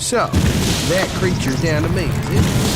So, that creature's down to me, is it?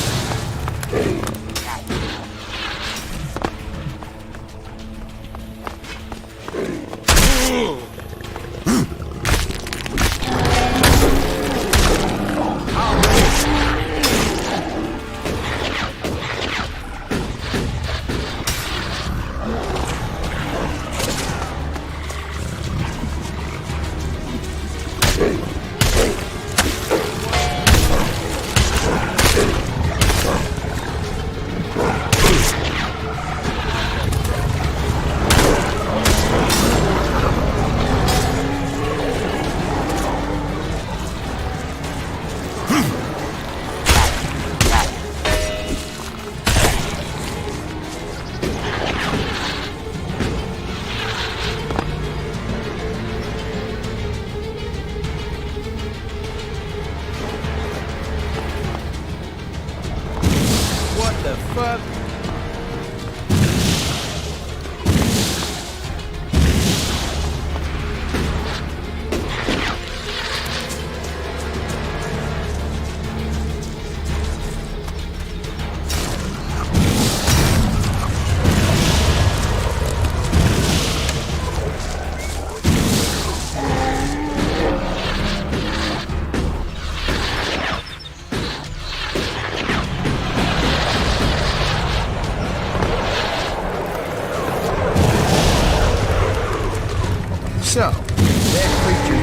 So, that creature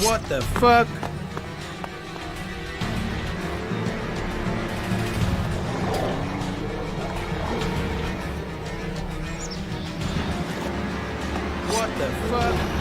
What the fuck? What the fuck?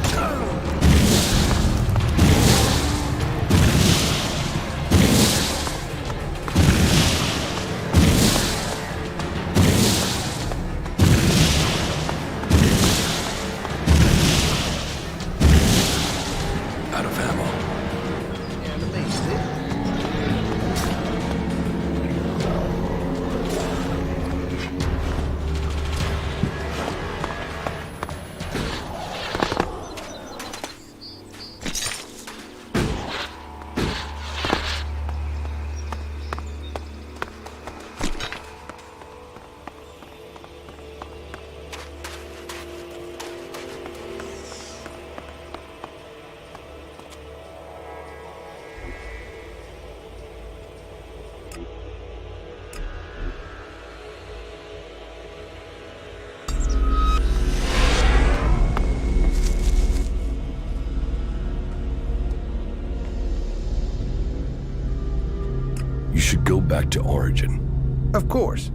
You should go back to Origin. Of course.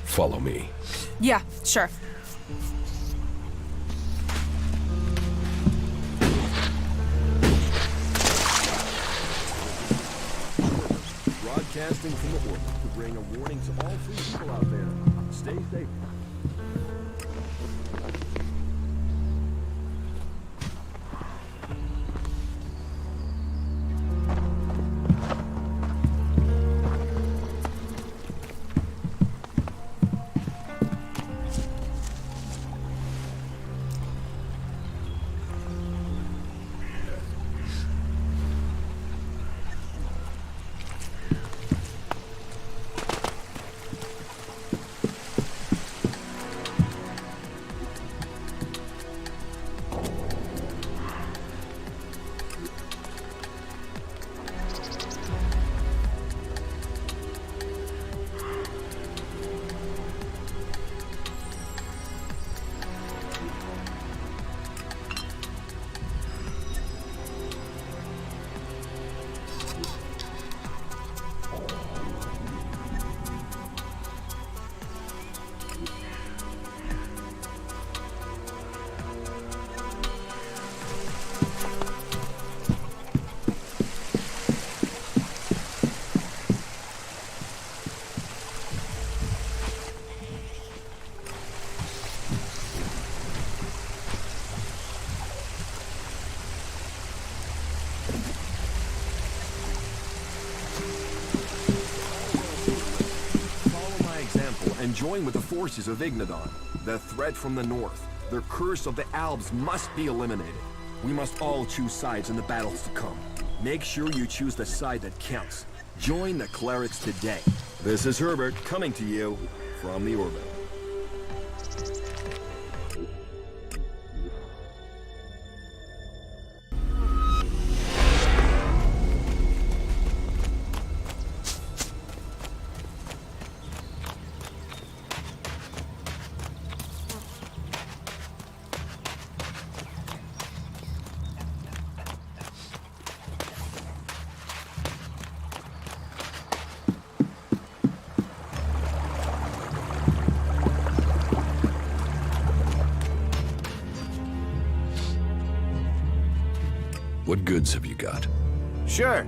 Follow me. Yeah, sure. Broadcasting from the orbit to bring a warning to all free people out there. Stay safe. and join with the forces of Ignadon. The threat from the north, the curse of the Alps must be eliminated. We must all choose sides in the battles to come. Make sure you choose the side that counts. Join the clerics today. This is Herbert coming to you from the orbit. What goods have you got? Sure.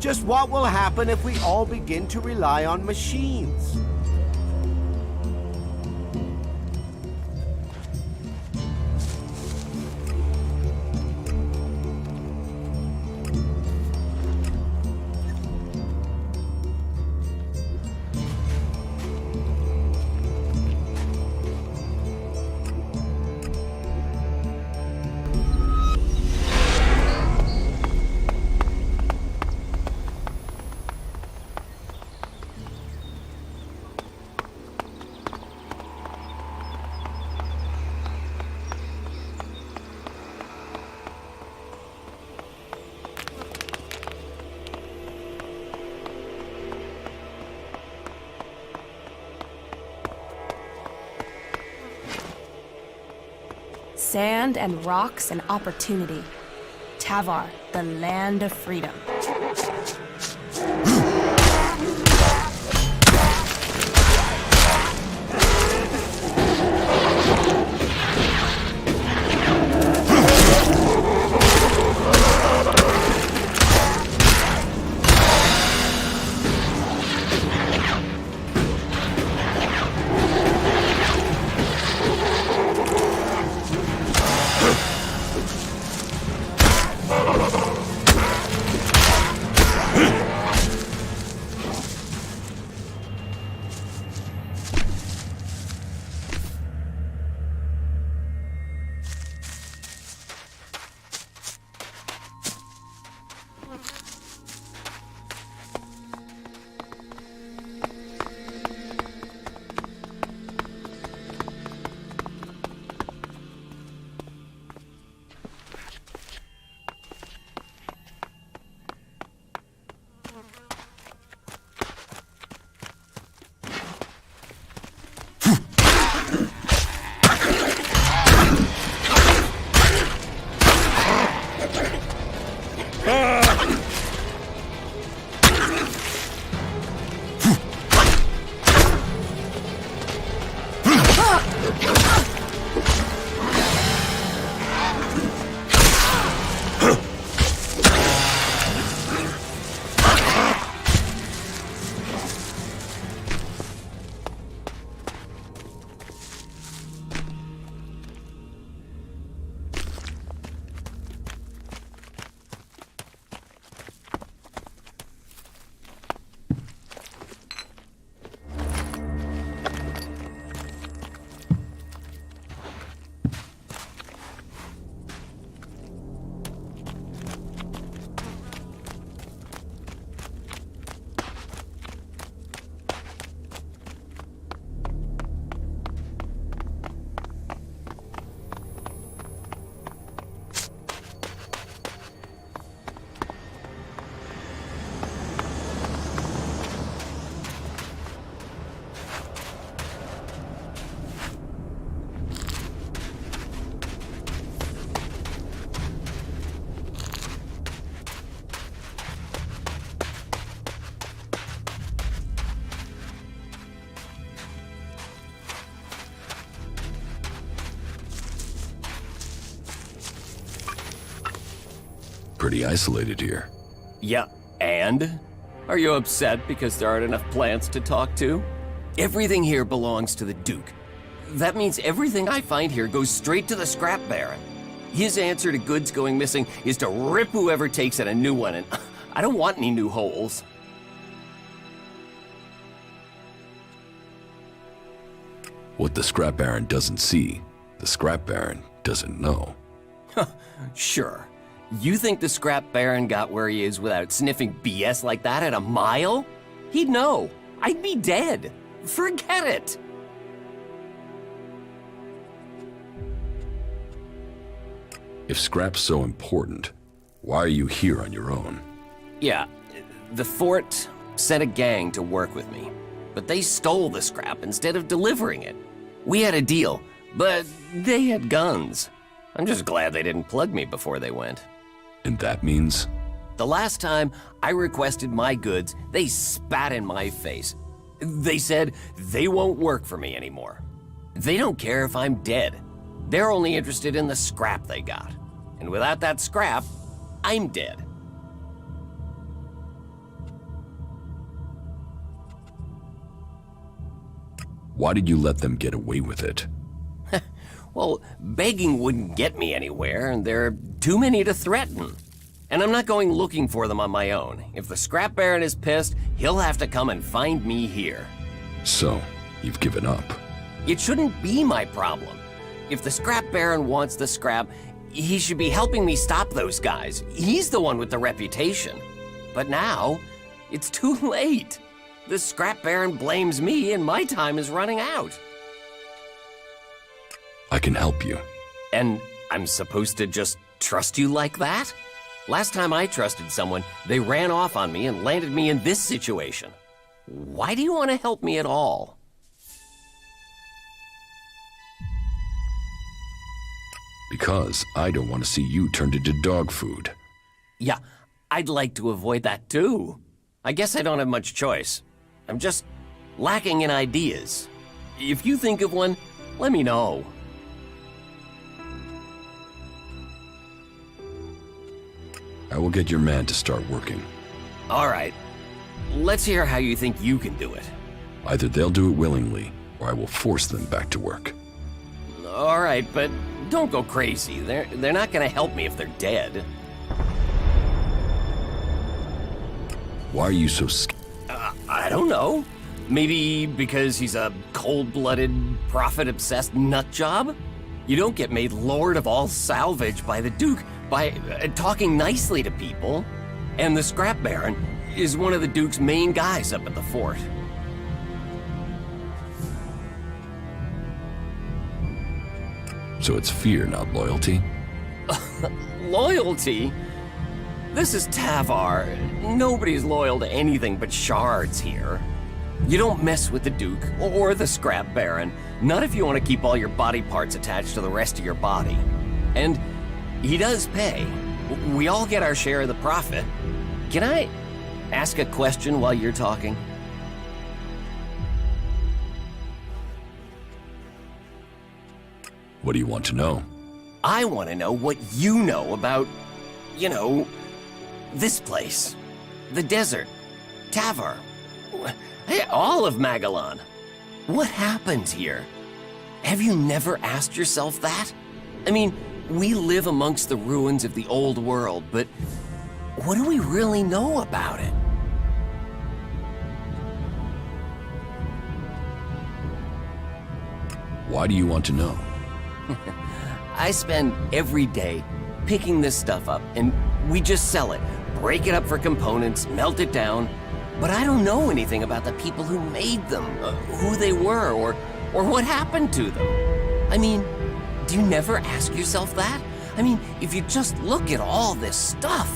Just what will happen if we all begin to rely on machines? Sand and rocks and opportunity. Tavar, the land of freedom. Pretty isolated here. Yeah, and? Are you upset because there aren't enough plants to talk to? Everything here belongs to the Duke. That means everything I find here goes straight to the scrap baron. His answer to goods going missing is to rip whoever takes it a new one, and I don't want any new holes. What the scrap baron doesn't see, the scrap baron doesn't know. Sure. You think the scrap baron got where he is without sniffing BS like that at a mile? He'd know. I'd be dead. Forget it. If scrap's so important, why are you here on your own? Yeah, the fort sent a gang to work with me, but they stole the scrap instead of delivering it. We had a deal, but they had guns. I'm just glad they didn't plug me before they went. And that means? The last time I requested my goods, they spat in my face. They said they won't work for me anymore. They don't care if I'm dead. They're only interested in the scrap they got. And without that scrap, I'm dead. Why did you let them get away with it? Well, begging wouldn't get me anywhere, and there are too many to threaten. And I'm not going looking for them on my own. If the scrap baron is pissed, he'll have to come and find me here. So, you've given up. It shouldn't be my problem. If the scrap baron wants the scrap, he should be helping me stop those guys. He's the one with the reputation. But now, it's too late. The scrap baron blames me and my time is running out. I can help you. And I'm supposed to just trust you like that? Last time I trusted someone, they ran off on me and landed me in this situation. Why do you want to help me at all? Because I don't want to see you turned into dog food. Yeah, I'd like to avoid that too. I guess I don't have much choice. I'm just lacking in ideas. If you think of one, let me know. I will get your man to start working. All right, let's hear how you think you can do it. Either they'll do it willingly, or I will force them back to work. All right, but don't go crazy. They're not gonna help me if they're dead. Why are you so scared? I don't know. Maybe because he's a cold-blooded, profit-obsessed nutjob? You don't get made Lord of all salvage by the Duke by talking nicely to people. And the scrap baron is one of the Duke's main guys up at the fort. So it's fear, not loyalty? Loyalty? This is Tavar. Nobody's loyal to anything but shards here. You don't mess with the Duke or the scrap baron, not if you want to keep all your body parts attached to the rest of your body. And he does pay. We all get our share of the profit. Can I ask a question while you're talking? What do you want to know? I want to know what you know about, this place. The desert. Tavar. All of Magalan. What happens here? Have you never asked yourself that? I mean, we live amongst the ruins of the old world, but what do we really know about it? Why do you want to know? I spend every day picking this stuff up, and we just sell it, break it up for components, melt it down. But I don't know anything about the people who made them, who they were, or what happened to them. I mean, do you never ask yourself that? I mean, if you just look at all this stuff,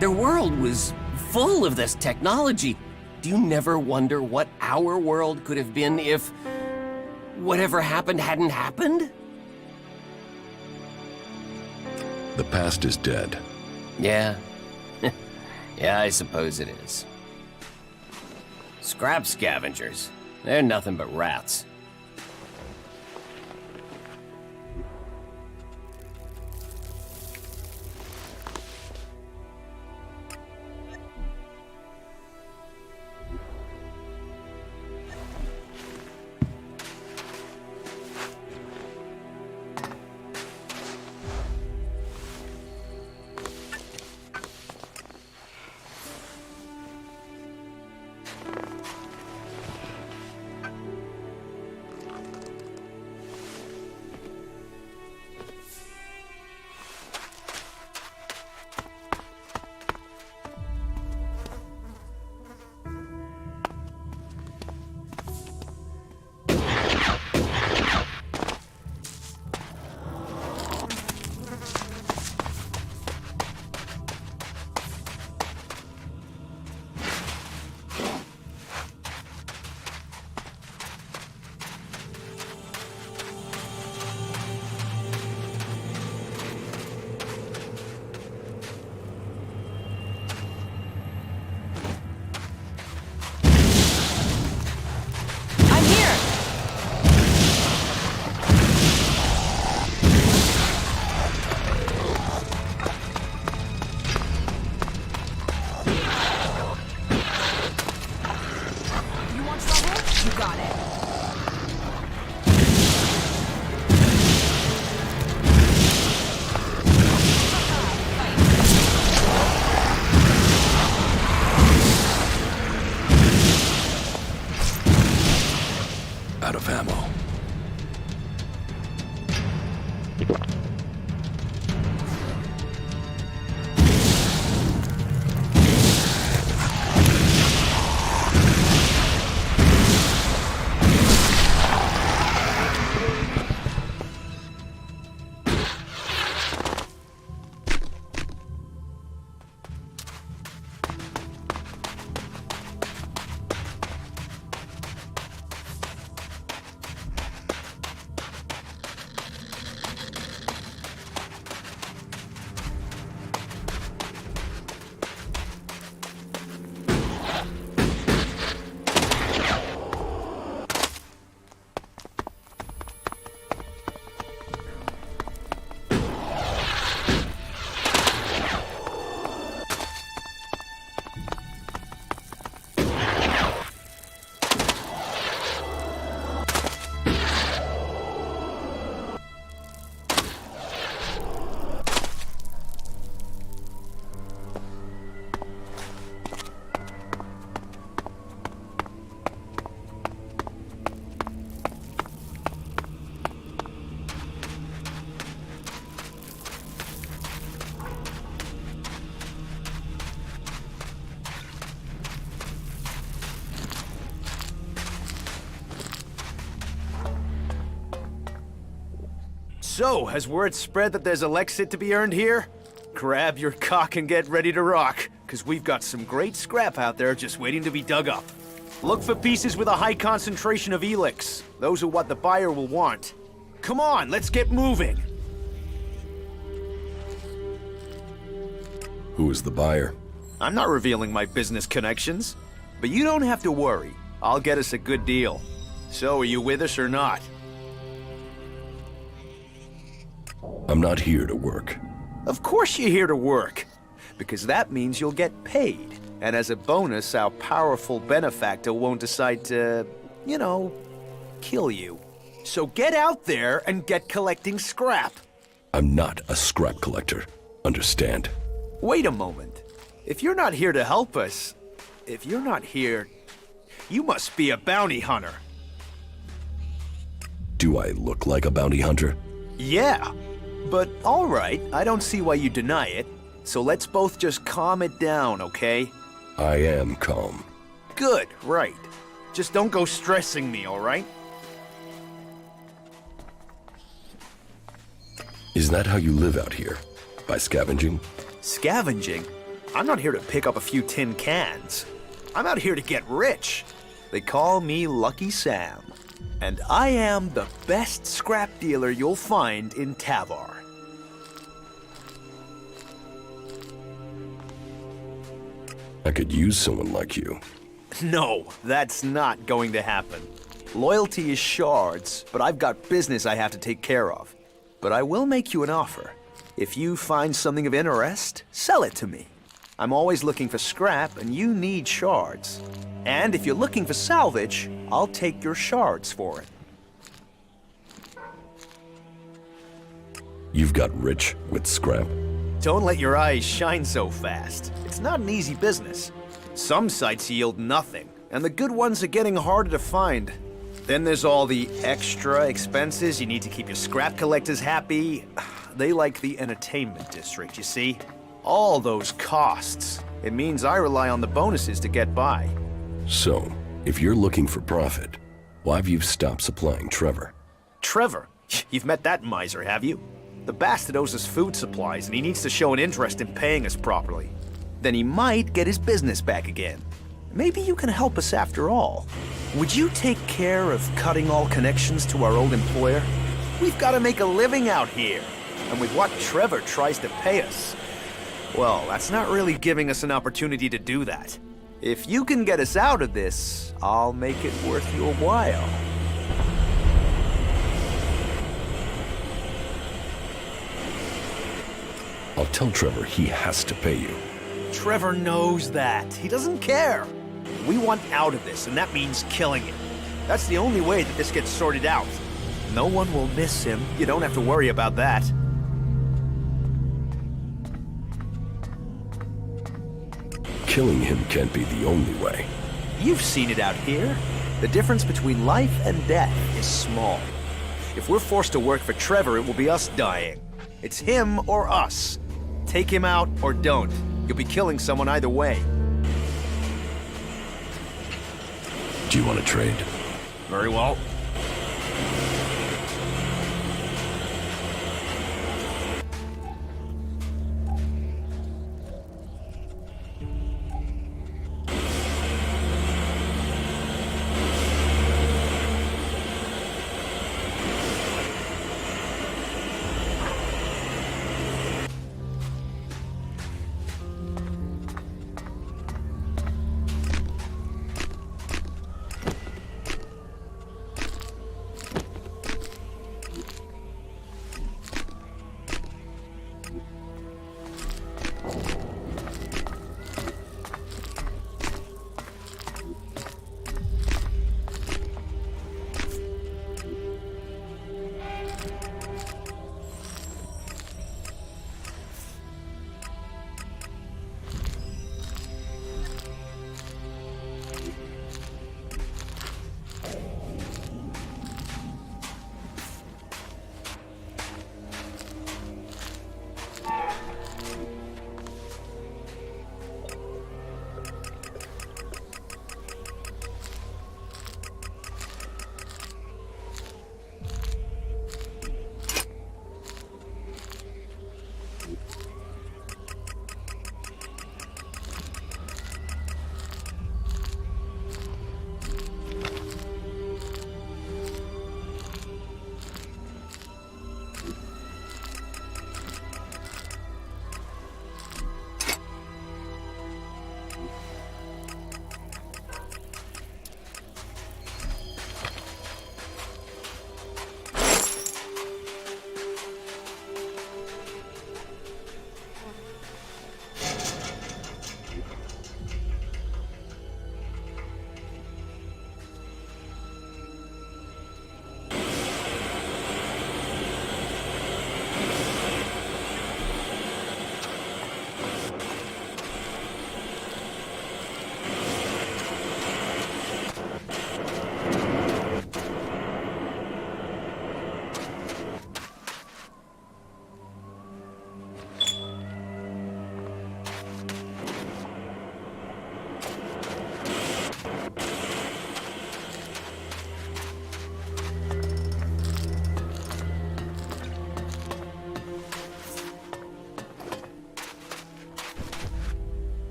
their world was full of this technology. Do you never wonder what our world could have been if whatever happened hadn't happened? The past is dead. Yeah. Yeah, I suppose it is. Scrap scavengers. They're nothing but rats. out of ammo. So, has word spread that there's Elex to be earned here? Grab your cock and get ready to rock, because we've got some great scrap out there just waiting to be dug up. Look for pieces with a high concentration of Elex. Those are what the buyer will want. Come on, let's get moving! Who is the buyer? I'm not revealing my business connections, but you don't have to worry. I'll get us a good deal. So, are you with us or not? I'm not here to work. Of course you're here to work, because that means you'll get paid. And as a bonus, our powerful benefactor won't decide to, you know, kill you. So get out there and get collecting scrap. I'm not a scrap collector. Understand? Wait a moment. If you're not here to help us, if you're not here, you must be a bounty hunter. Do I look like a bounty hunter? Yeah. But all right, I don't see why you deny it. So let's both just calm it down, okay? I am calm. Good, right. Just don't go stressing me, all right? Is that how you live out here? By scavenging? Scavenging? I'm not here to pick up a few tin cans. I'm out here to get rich. They call me Lucky Sam. And I am the best scrap dealer you'll find in Tavar. I could use someone like you. No, that's not going to happen. Loyalty is shards, but I've got business I have to take care of. But I will make you an offer. If you find something of interest, sell it to me. I'm always looking for scrap, and you need shards. And if you're looking for salvage, I'll take your shards for it. You've got rich with scrap? Don't let your eyes shine so fast. It's not an easy business. Some sites yield nothing, and the good ones are getting harder to find. Then there's all the extra expenses. You need to keep your scrap collectors happy. They like the entertainment district, you see? All those costs. It means I rely on the bonuses to get by. So, if you're looking for profit, why have you stopped supplying Trevor? Trevor? You've met that miser, have you? The bastard owes us food supplies, and he needs to show an interest in paying us properly. Then he might get his business back again. Maybe you can help us after all. Would you take care of cutting all connections to our old employer? We've got to make a living out here. And with what Trevor tries to pay us, well, that's not really giving us an opportunity to do that. If you can get us out of this, I'll make it worth your while. I'll tell Trevor he has to pay you. Trevor knows that. He doesn't care. We want out of this, and that means killing him. That's the only way that this gets sorted out. No one will miss him. You don't have to worry about that. Killing him can't be the only way. You've seen it out here. The difference between life and death is small. If we're forced to work for Trevor, it will be us dying. It's him or us. Take him out or don't. You'll be killing someone either way. Do you want to trade? Very well.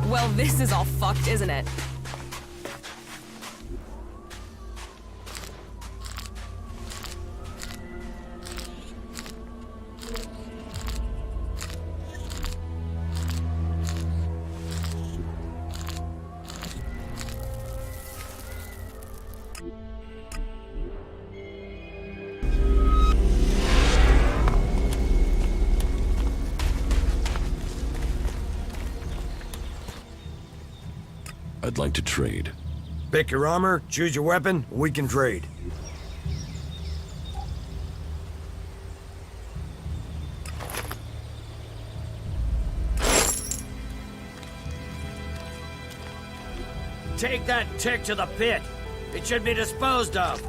Well, this is all fucked, isn't it? I'd like to trade. Pick your armor, choose your weapon, we can trade. Take that tick to the pit. It should be disposed of.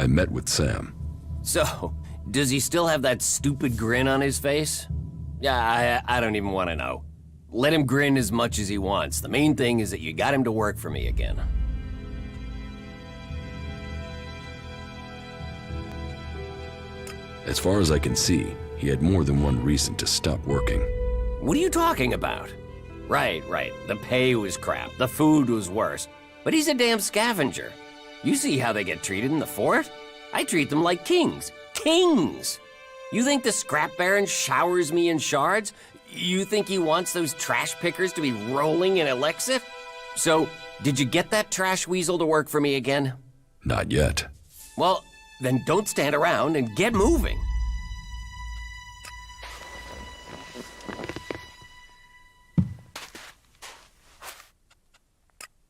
I met with Sam. So, does he still have that stupid grin on his face? Yeah, I don't even want to know. Let him grin as much as he wants. The main thing is that you got him to work for me again. As far as I can see, he had more than one reason to stop working. What are you talking about? Right. The pay was crap. The food was worse. But he's a damn scavenger. You see how they get treated in the fort? I treat them like kings. Kings! You think the scrap baron showers me in shards? You think he wants those trash pickers to be rolling in Elex? So, did you get that trash weasel to work for me again? Not yet. Well, then don't stand around and get moving.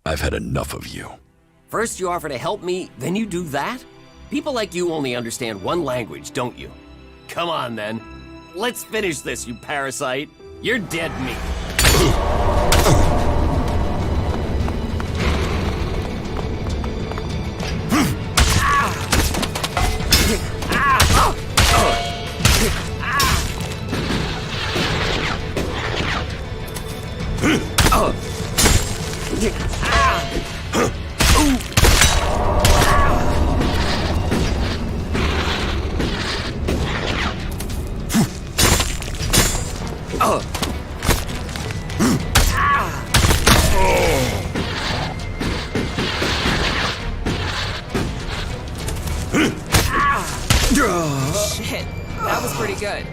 I've had enough of you. First you offer to help me, then you do that? People like you only understand one language, don't you? Come on, then. Let's finish this, you parasite. You're dead meat. Shit, that was pretty good.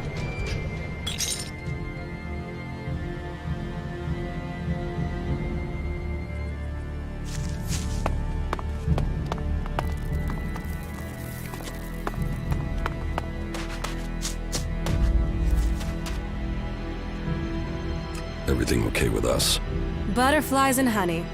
Everything okay with us? Butterflies and honey.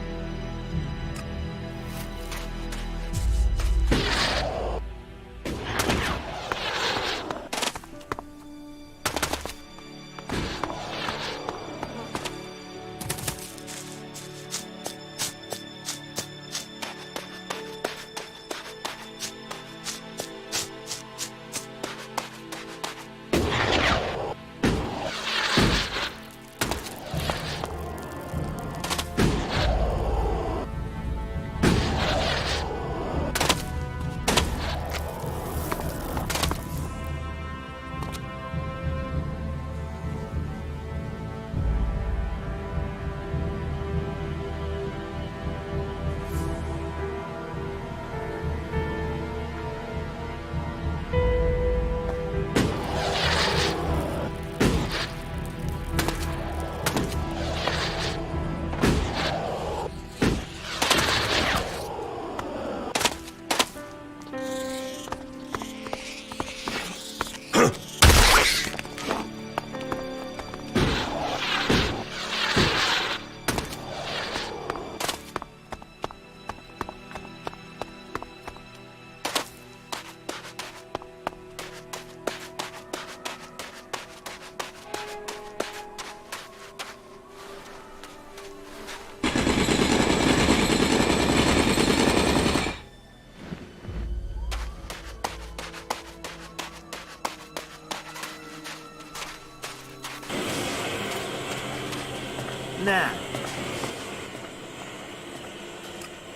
Now,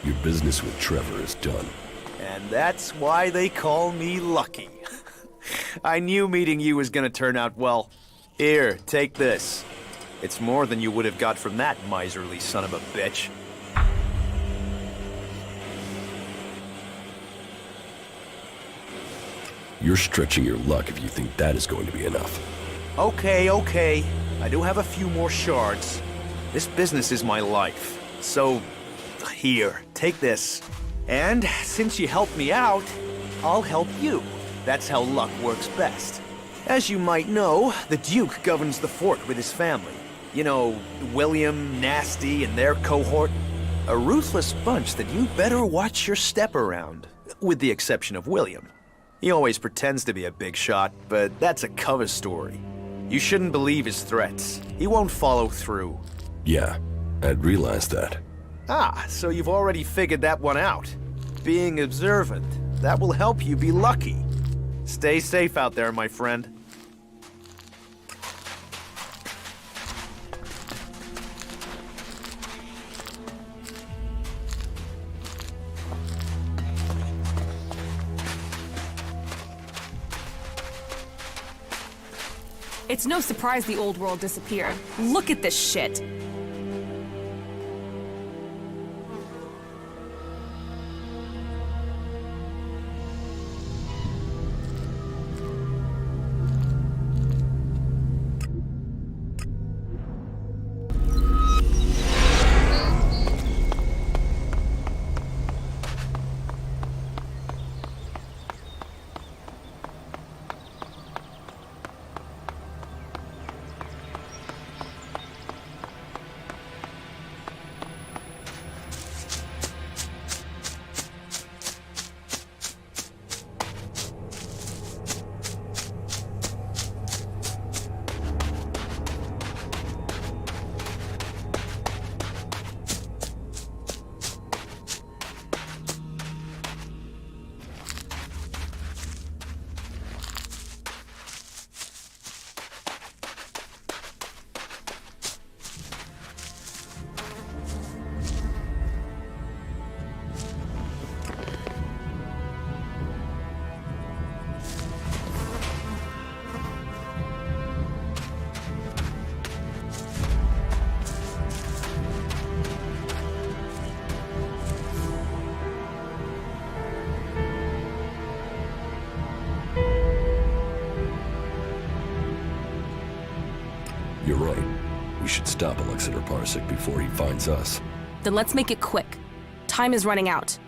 Your business with Trevor is done. And that's why they call me Lucky. I knew meeting you was gonna turn out well. Here, take this. It's more than you would have got from that miserly son of a bitch. You're stretching your luck if you think that is going to be enough. Okay. I do have a few more shards. This business is my life. So, here, take this. And since you helped me out, I'll help you. That's how luck works best. As you might know, the Duke governs the fort with his family. You know, William, Nasty, and their cohort. A ruthless bunch that you better watch your step around. With the exception of William. He always pretends to be a big shot, but that's a cover story. You shouldn't believe his threats. He won't follow through. Yeah, I'd realized that. Ah, so you've already figured that one out. Being observant. That will help you be lucky. Stay safe out there, my friend. It's no surprise the old world disappeared. Look at this shit. You're right. We should stop Alexander Parsec before he finds us. Then let's make it quick. Time is running out.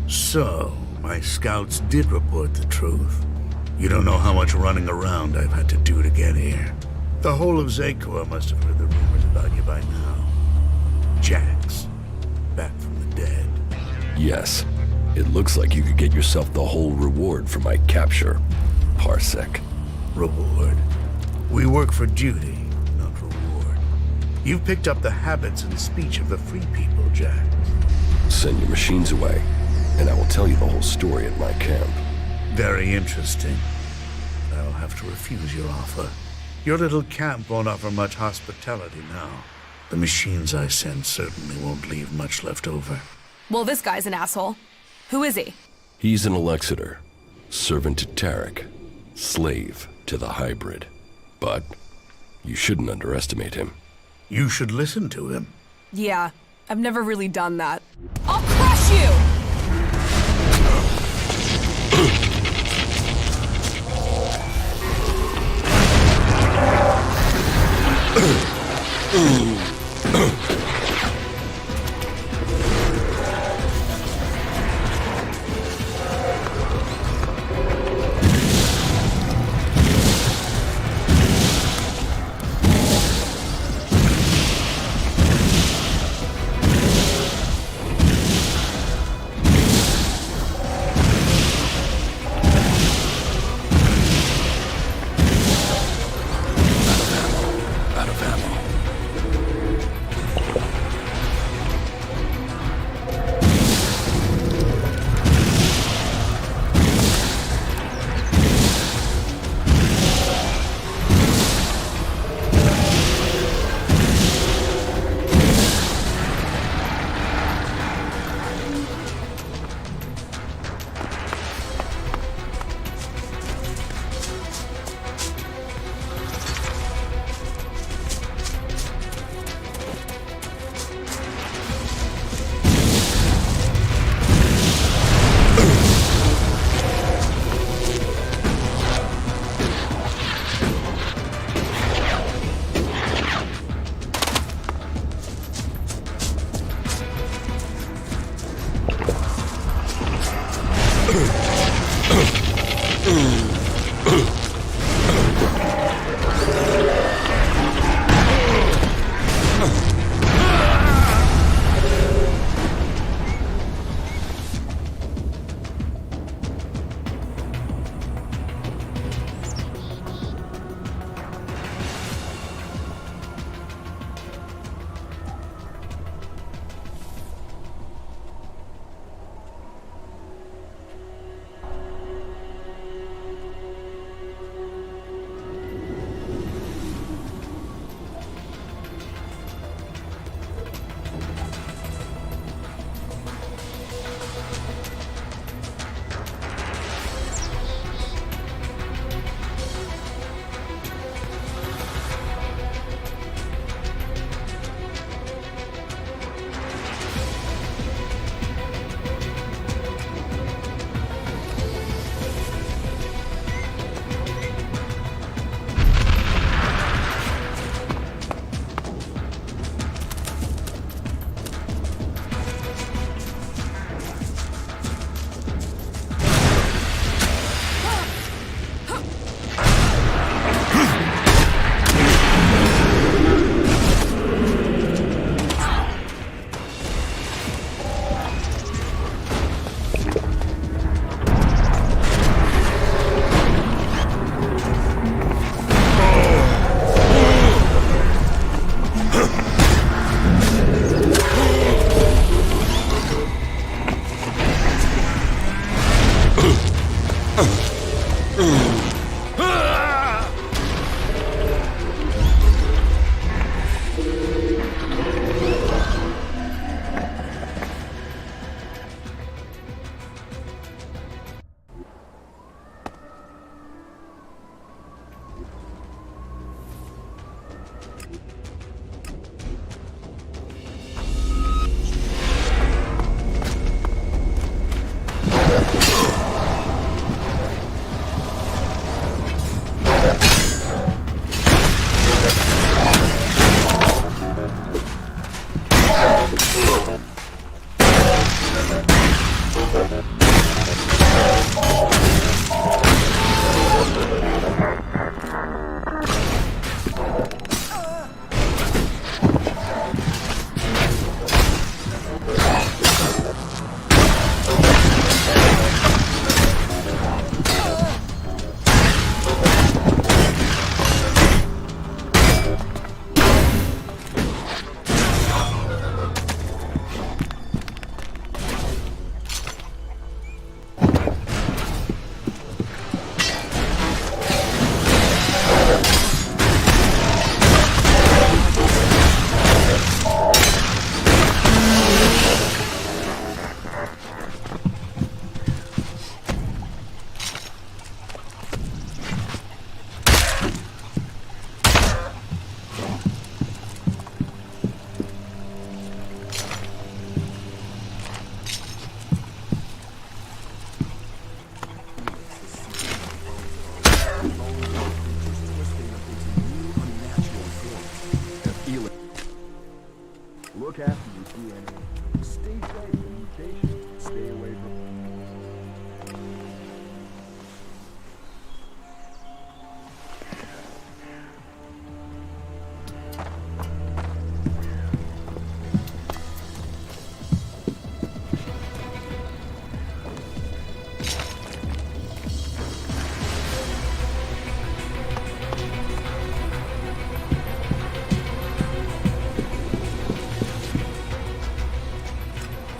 So, my scouts did report the truth. You don't know how much running around I've had to do to get here. The whole of Zakor must have heard the rumors about you by now. Jax, back from the dead. Yes. It looks like you could get yourself the whole reward for my capture, Parsec. Reward? We work for duty, not reward. You've picked up the habits and speech of the free people, Jax. Send your machines away, and I will tell you the whole story at my camp. Very interesting. I'll have to refuse your offer. Your little camp won't offer much hospitality now. The machines I send certainly won't leave much left over. Well, this guy's an asshole. Who is he? He's an Alexander, servant to Tarek, slave to the hybrid. But you shouldn't underestimate him. You should listen to him. Yeah, I've never really done that. I'll crush you!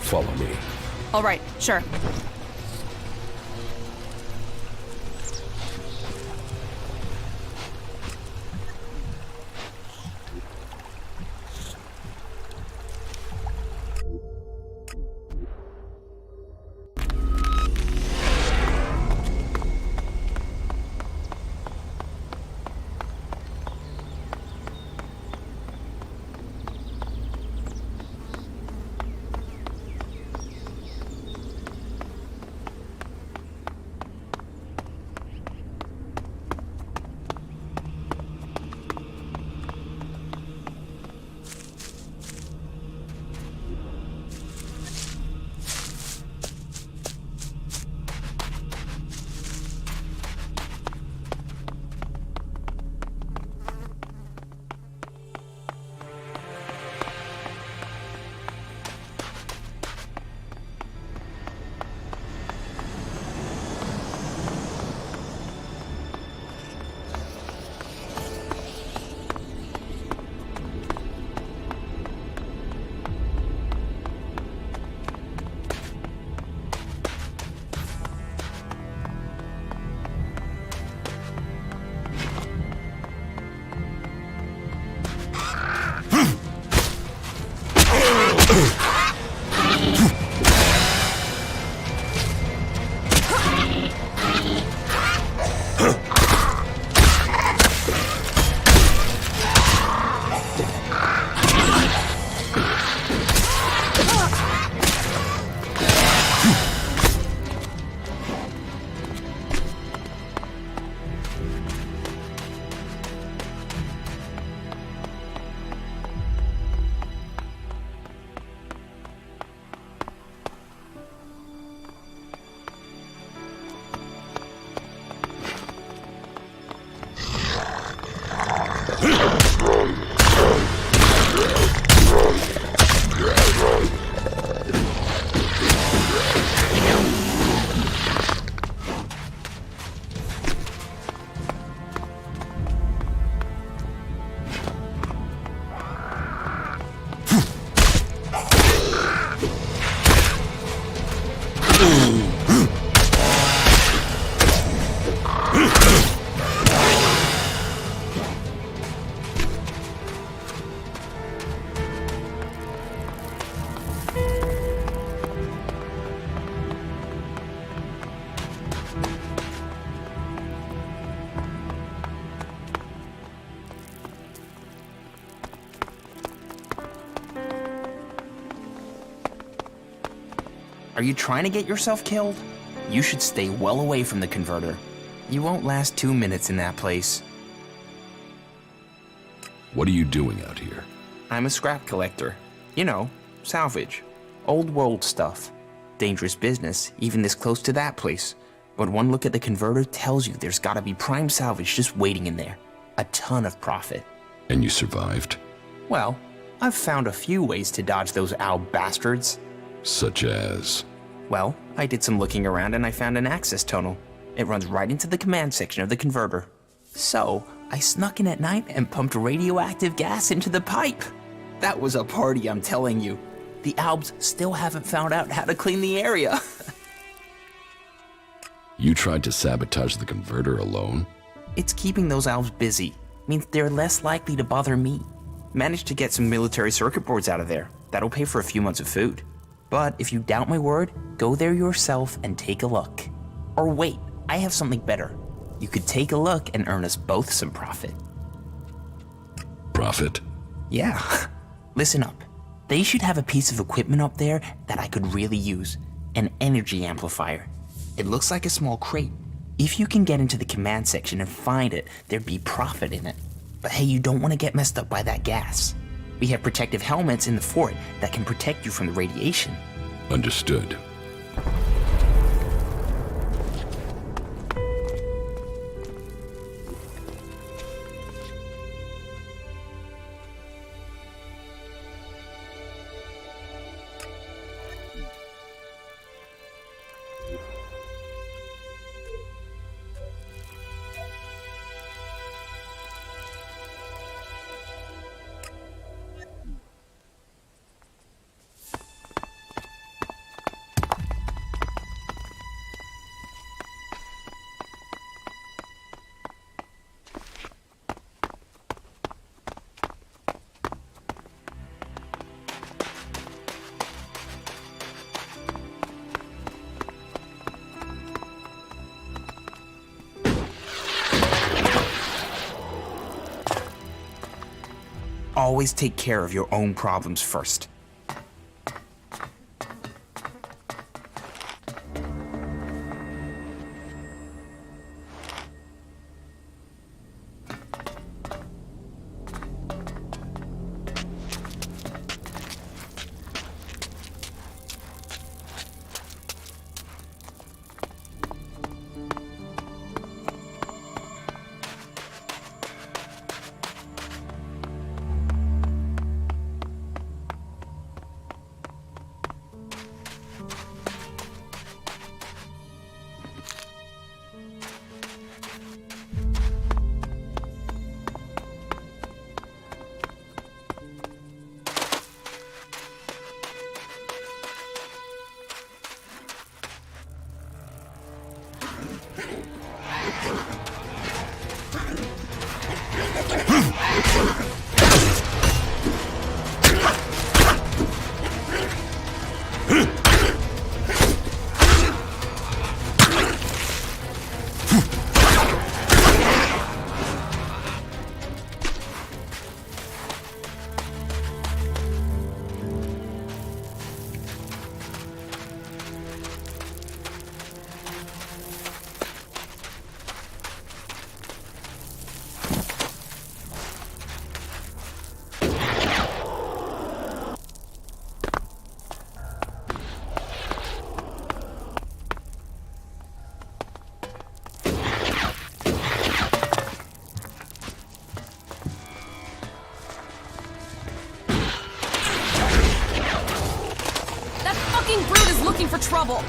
Follow me. All right, sure. Are you trying to get yourself killed? You should stay well away from the converter. You won't last 2 minutes in that place. What are you doing out here? I'm a scrap collector. You know, salvage. Old world stuff. Dangerous business, even this close to that place. But one look at the converter tells you there's gotta be prime salvage just waiting in there. A ton of profit. And you survived? Well, I've found a few ways to dodge those owl bastards. Such as? Well, I did some looking around and I found an access tunnel. It runs right into the command section of the converter. So, I snuck in at night and pumped radioactive gas into the pipe. That was a party, I'm telling you. The Albs still haven't found out how to clean the area. You tried to sabotage the converter alone? It's keeping those Albs busy. Means they're less likely to bother me. Managed to get some military circuit boards out of there. That'll pay for a few months of food. But if you doubt my word, go there yourself and take a look. Or wait, I have something better. You could take a look and earn us both some profit. Profit? Yeah. Listen up. They should have a piece of equipment up there that I could really use. An energy amplifier. It looks like a small crate. If you can get into the command section and find it, there'd be profit in it. But hey, you don't want to get messed up by that gas. We have protective helmets in the fort that can protect you from the radiation. Understood. always take care of your own problems first. Looking for trouble.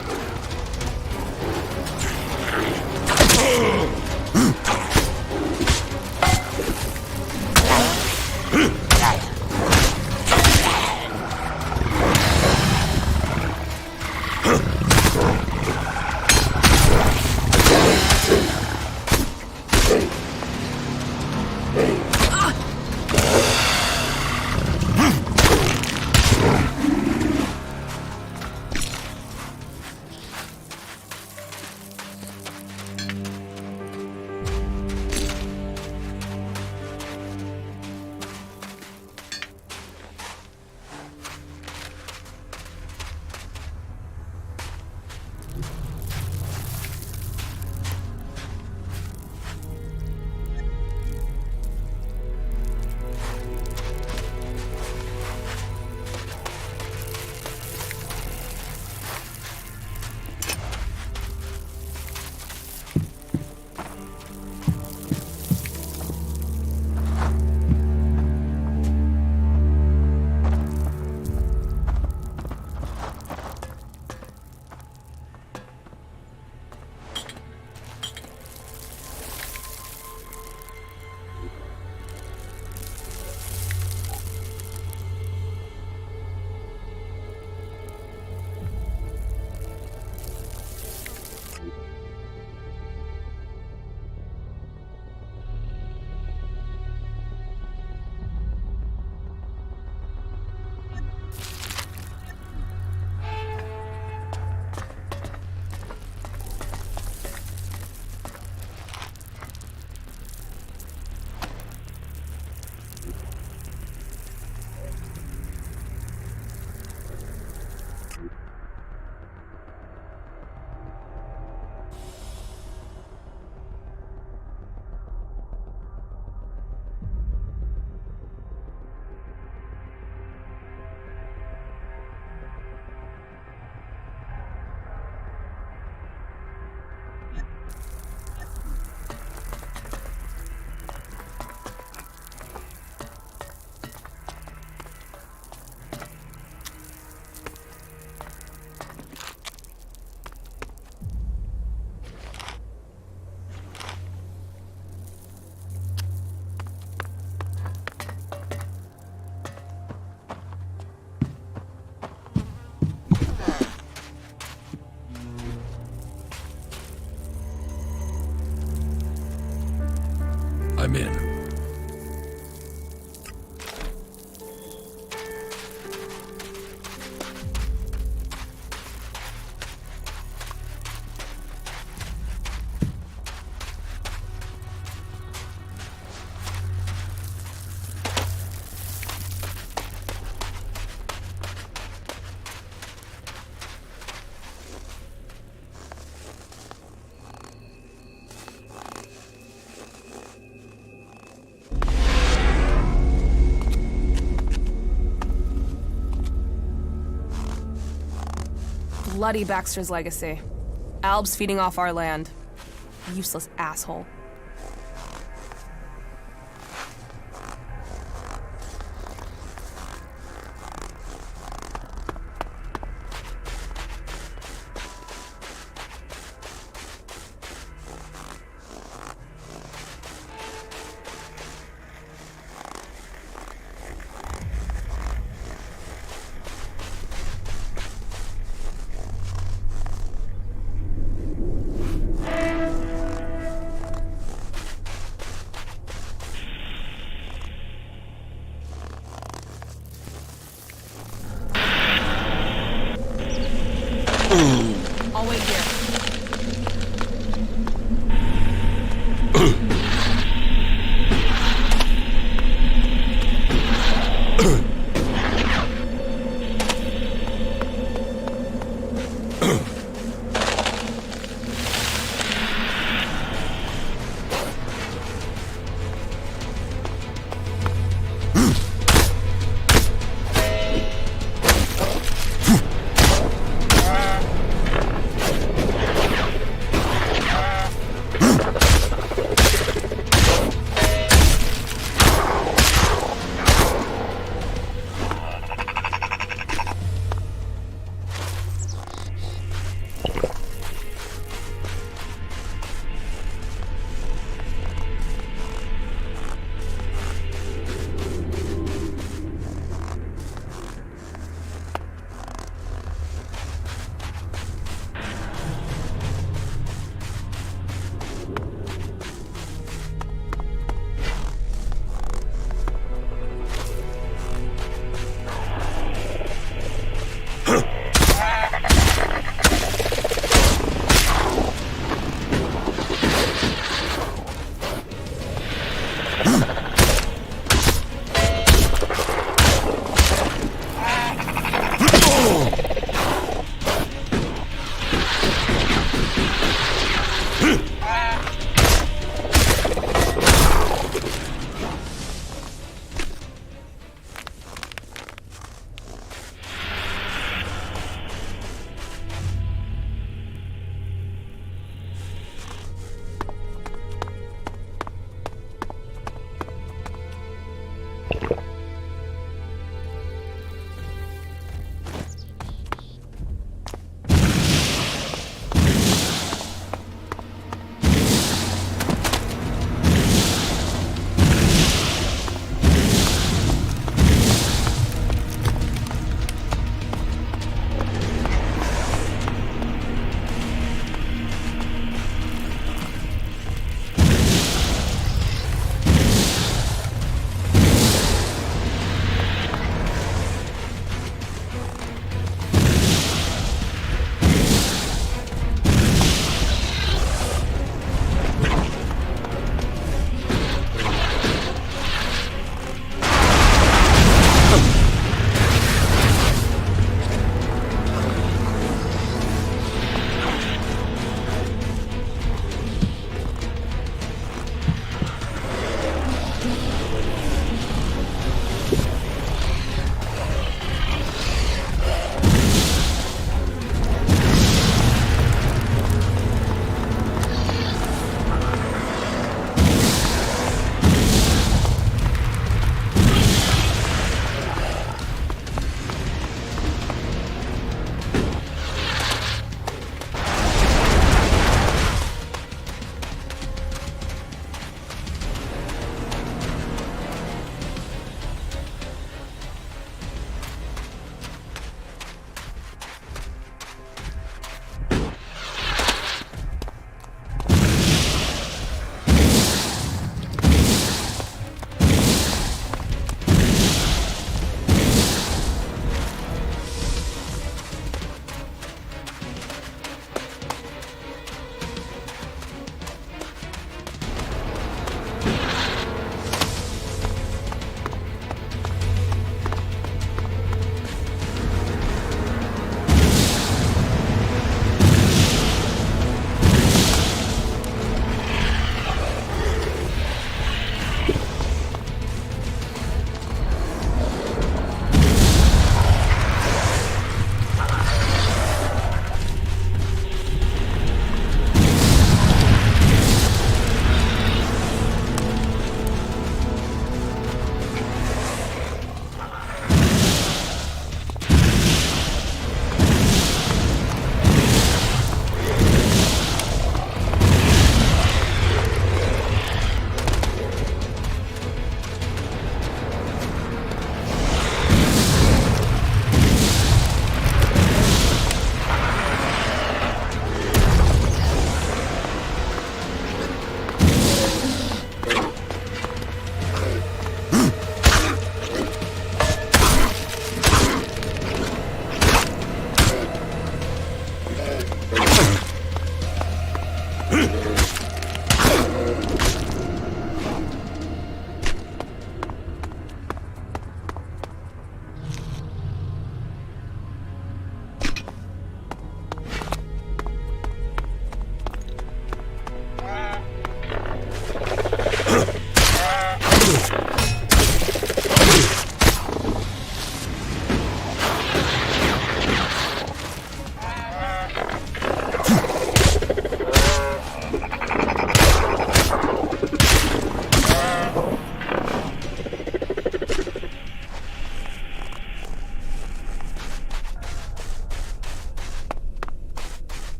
I'm in. Bloody Baxter's legacy. Albs feeding off our land. Useless asshole. I'll wait here.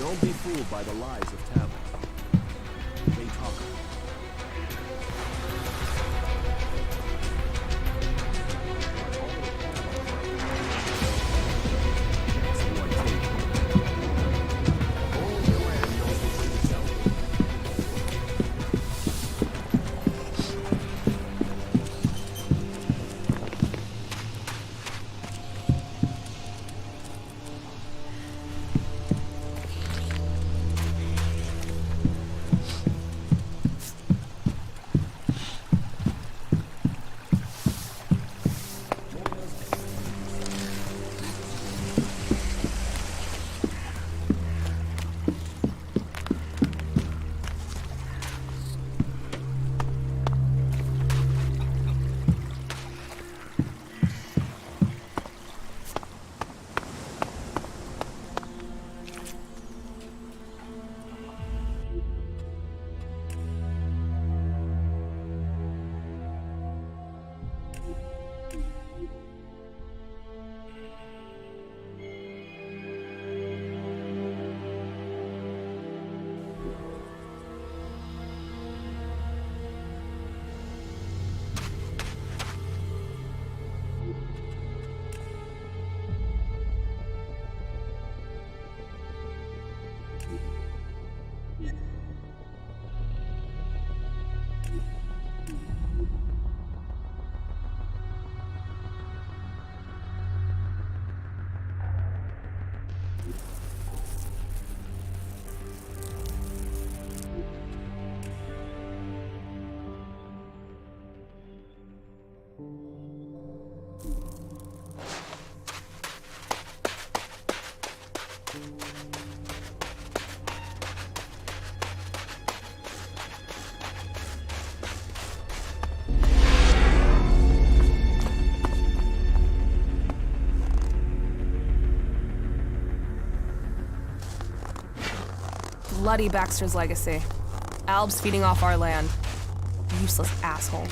Don't be fooled by the lies of taverns. They talk. Bloody Baxter's legacy. Albs feeding off our land. Useless asshole.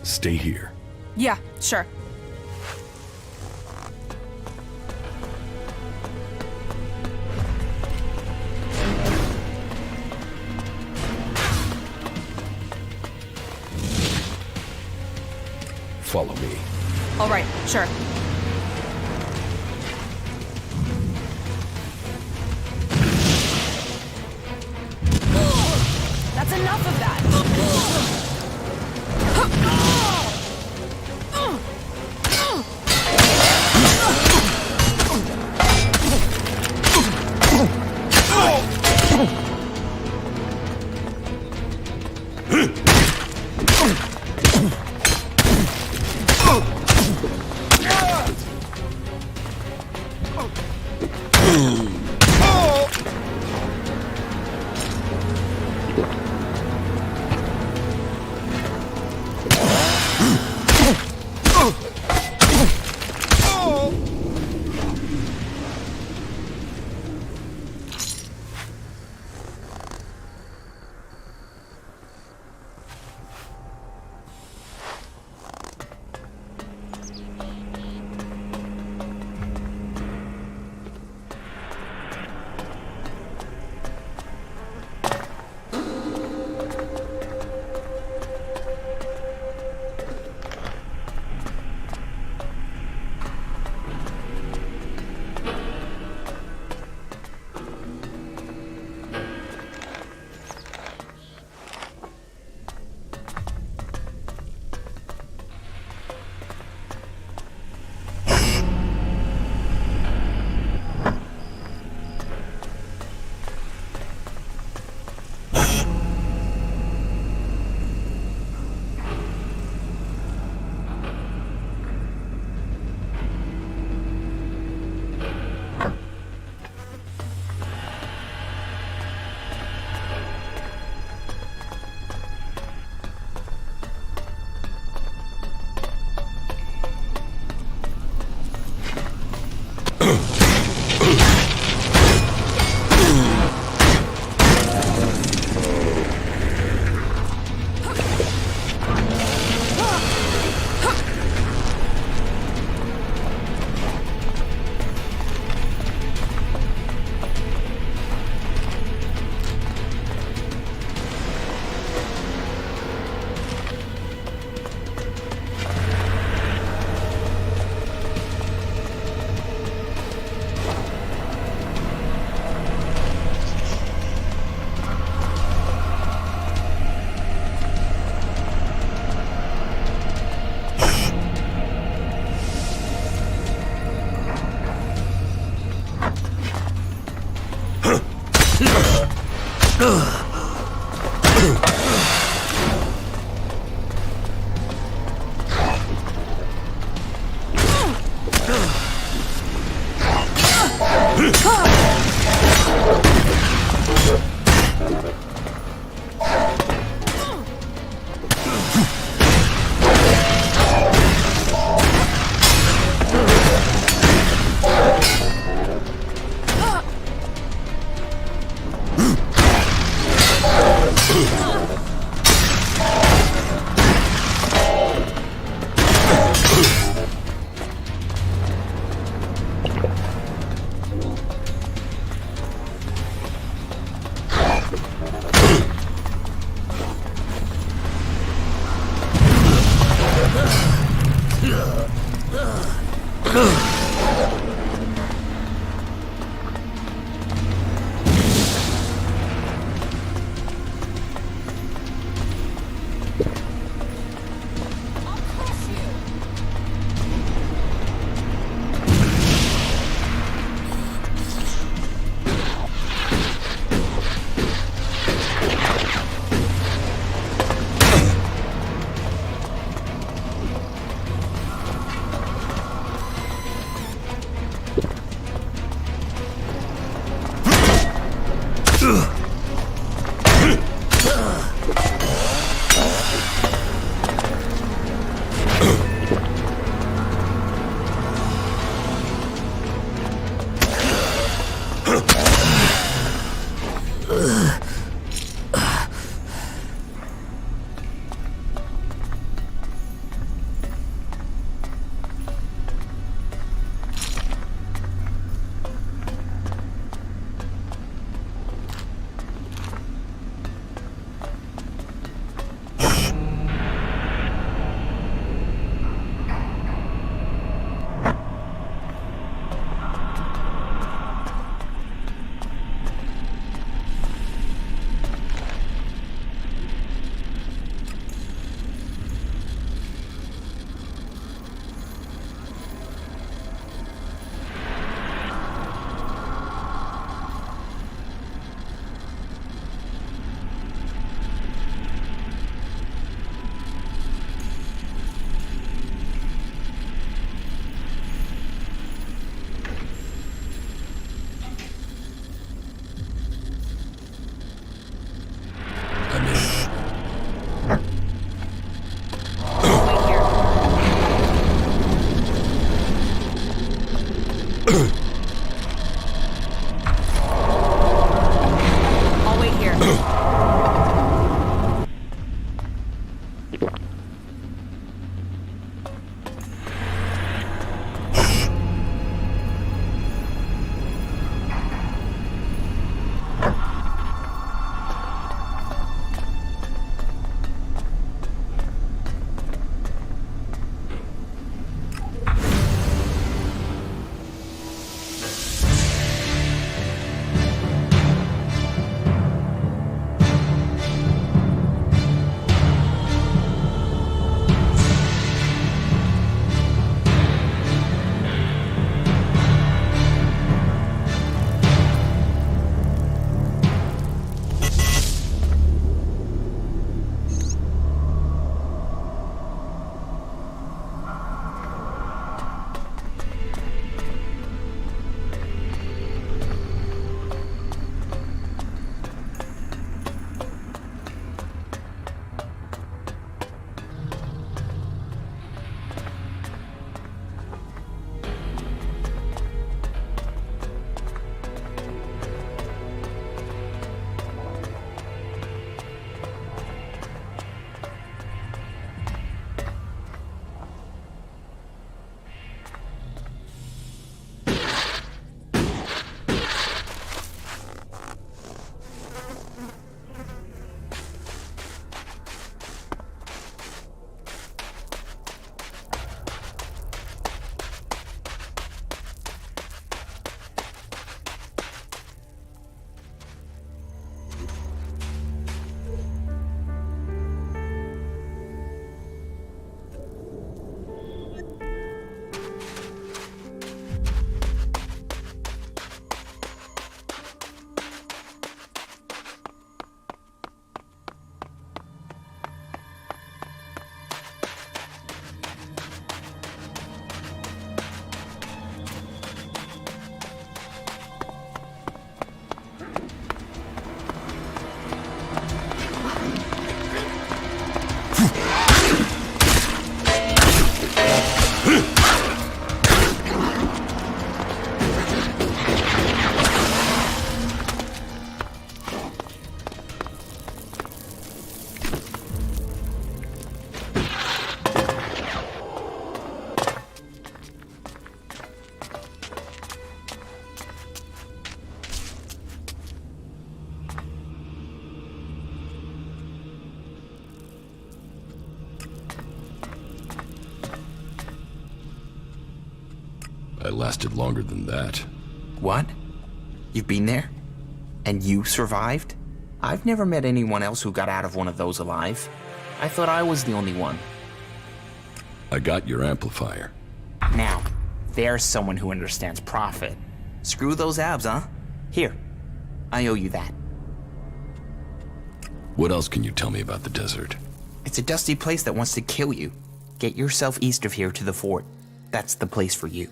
Stay here. Yeah, sure. Follow me. All right, sure. That's enough of that. I lasted longer than that. What? You've been there? And you survived? I've never met anyone else who got out of one of those alive. I thought I was the only one. I got your amplifier. Now, there's someone who understands profit. Screw those abs, huh? Here, I owe you that. What else can you tell me about the desert? It's a dusty place that wants to kill you. Get yourself east of here to the fort. That's the place for you.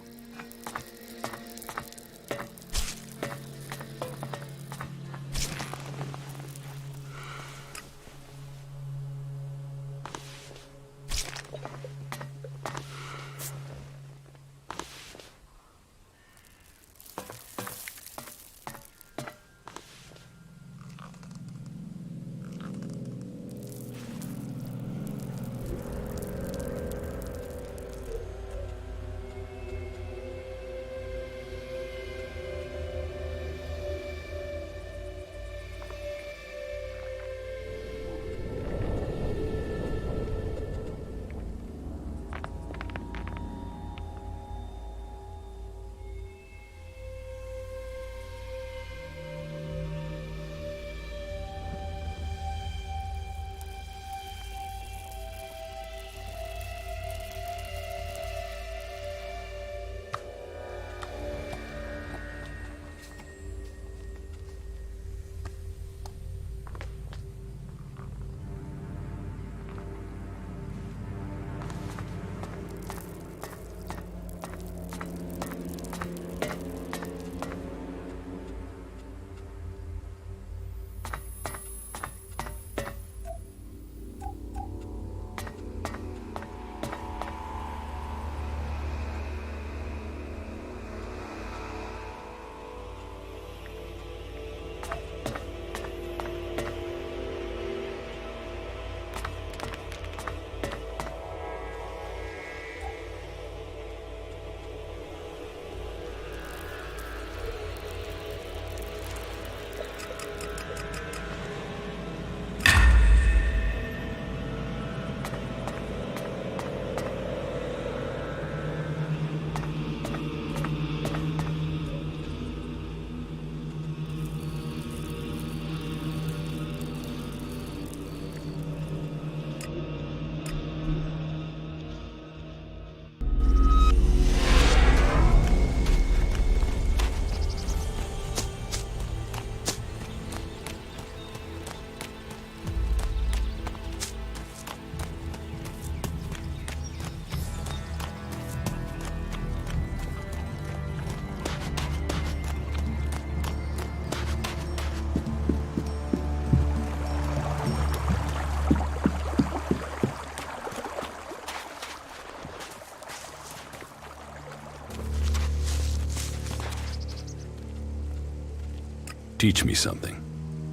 Teach me something.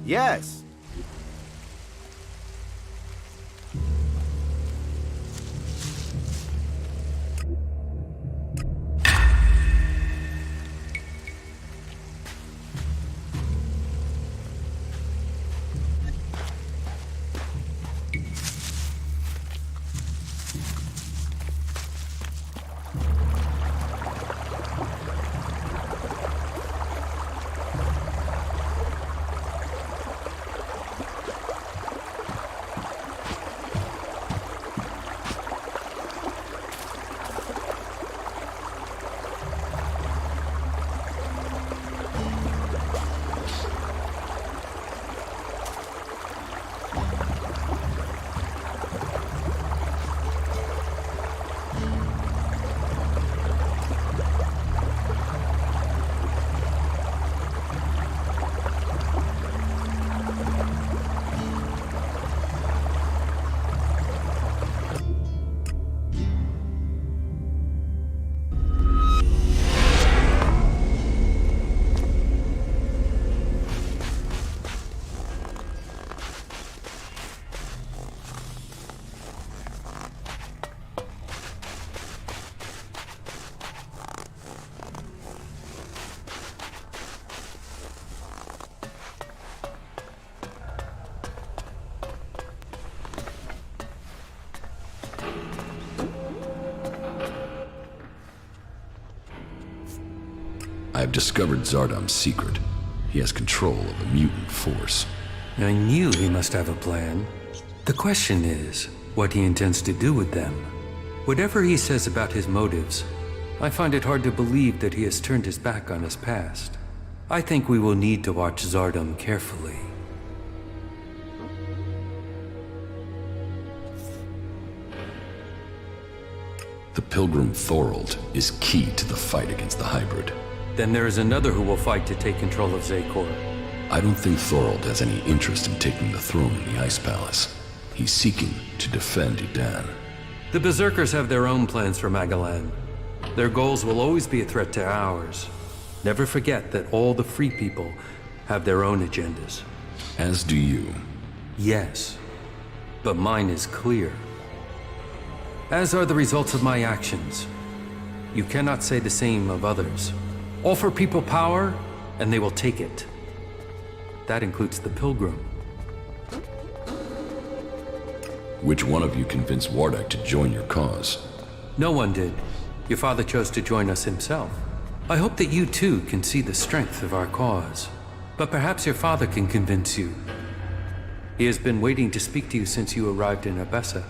Yes. I have discovered Zardom's secret. He has control of a mutant force. I knew he must have a plan. The question is, what he intends to do with them. Whatever he says about his motives, I find it hard to believe that he has turned his back on his past. I think we will need to watch Zardom carefully. The Pilgrim Thorold is key to the fight against the hybrid. Then there is another who will fight to take control of Zakor. I don't think Thorold has any interest in taking the throne in the Ice Palace. He's seeking to defend Edan. The Berserkers have their own plans for Magalan. Their goals will always be a threat to ours. Never forget that all the free people have their own agendas. As do you. Yes, but mine is clear. As are the results of my actions. You cannot say the same of others. Offer people power, and they will take it. That includes the Pilgrim. Which one of you convinced Wardak to join your cause? No one did. Your father chose to join us himself. I hope that you too can see the strength of our cause. But perhaps your father can convince you. He has been waiting to speak to you since you arrived in Abessa.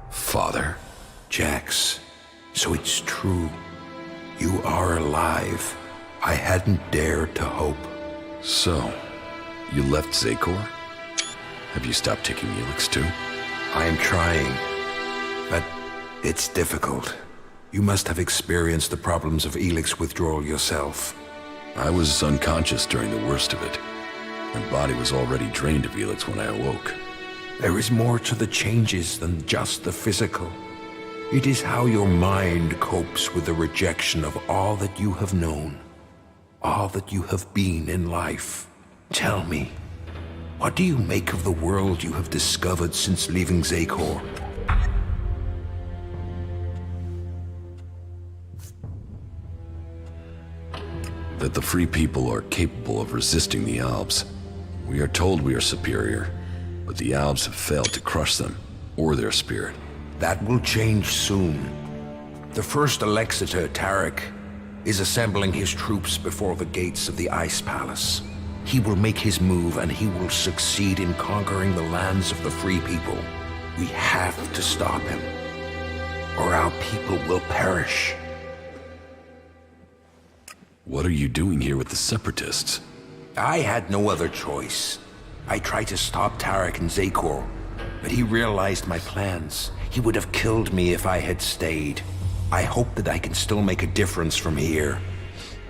Father? Jax, so it's true. You are alive. I hadn't dared to hope. So, you left Zakor? Have you stopped taking Elex too? I am trying, but it's difficult. You must have experienced the problems of Elex withdrawal yourself. I was unconscious during the worst of it. My body was already drained of Elex when I awoke. There is more to the changes than just the physical. It is how your mind copes with the rejection of all that you have known, all that you have been in life. Tell me, what do you make of the world you have discovered since leaving Zakor? That the free people are capable of resisting the Albs. We are told we are superior, but the Albs have failed to crush them, or their spirit. That will change soon. The first Alexitor, Tarek, is assembling his troops before the gates of the Ice Palace. He will make his move and he will succeed in conquering the lands of the free people. We have to stop him, or our people will perish. What are you doing here with the Separatists? I had no other choice. I tried to stop Tarek in Zakor, but he realized my plans. He would have killed me if I had stayed. I hope that I can still make a difference from here.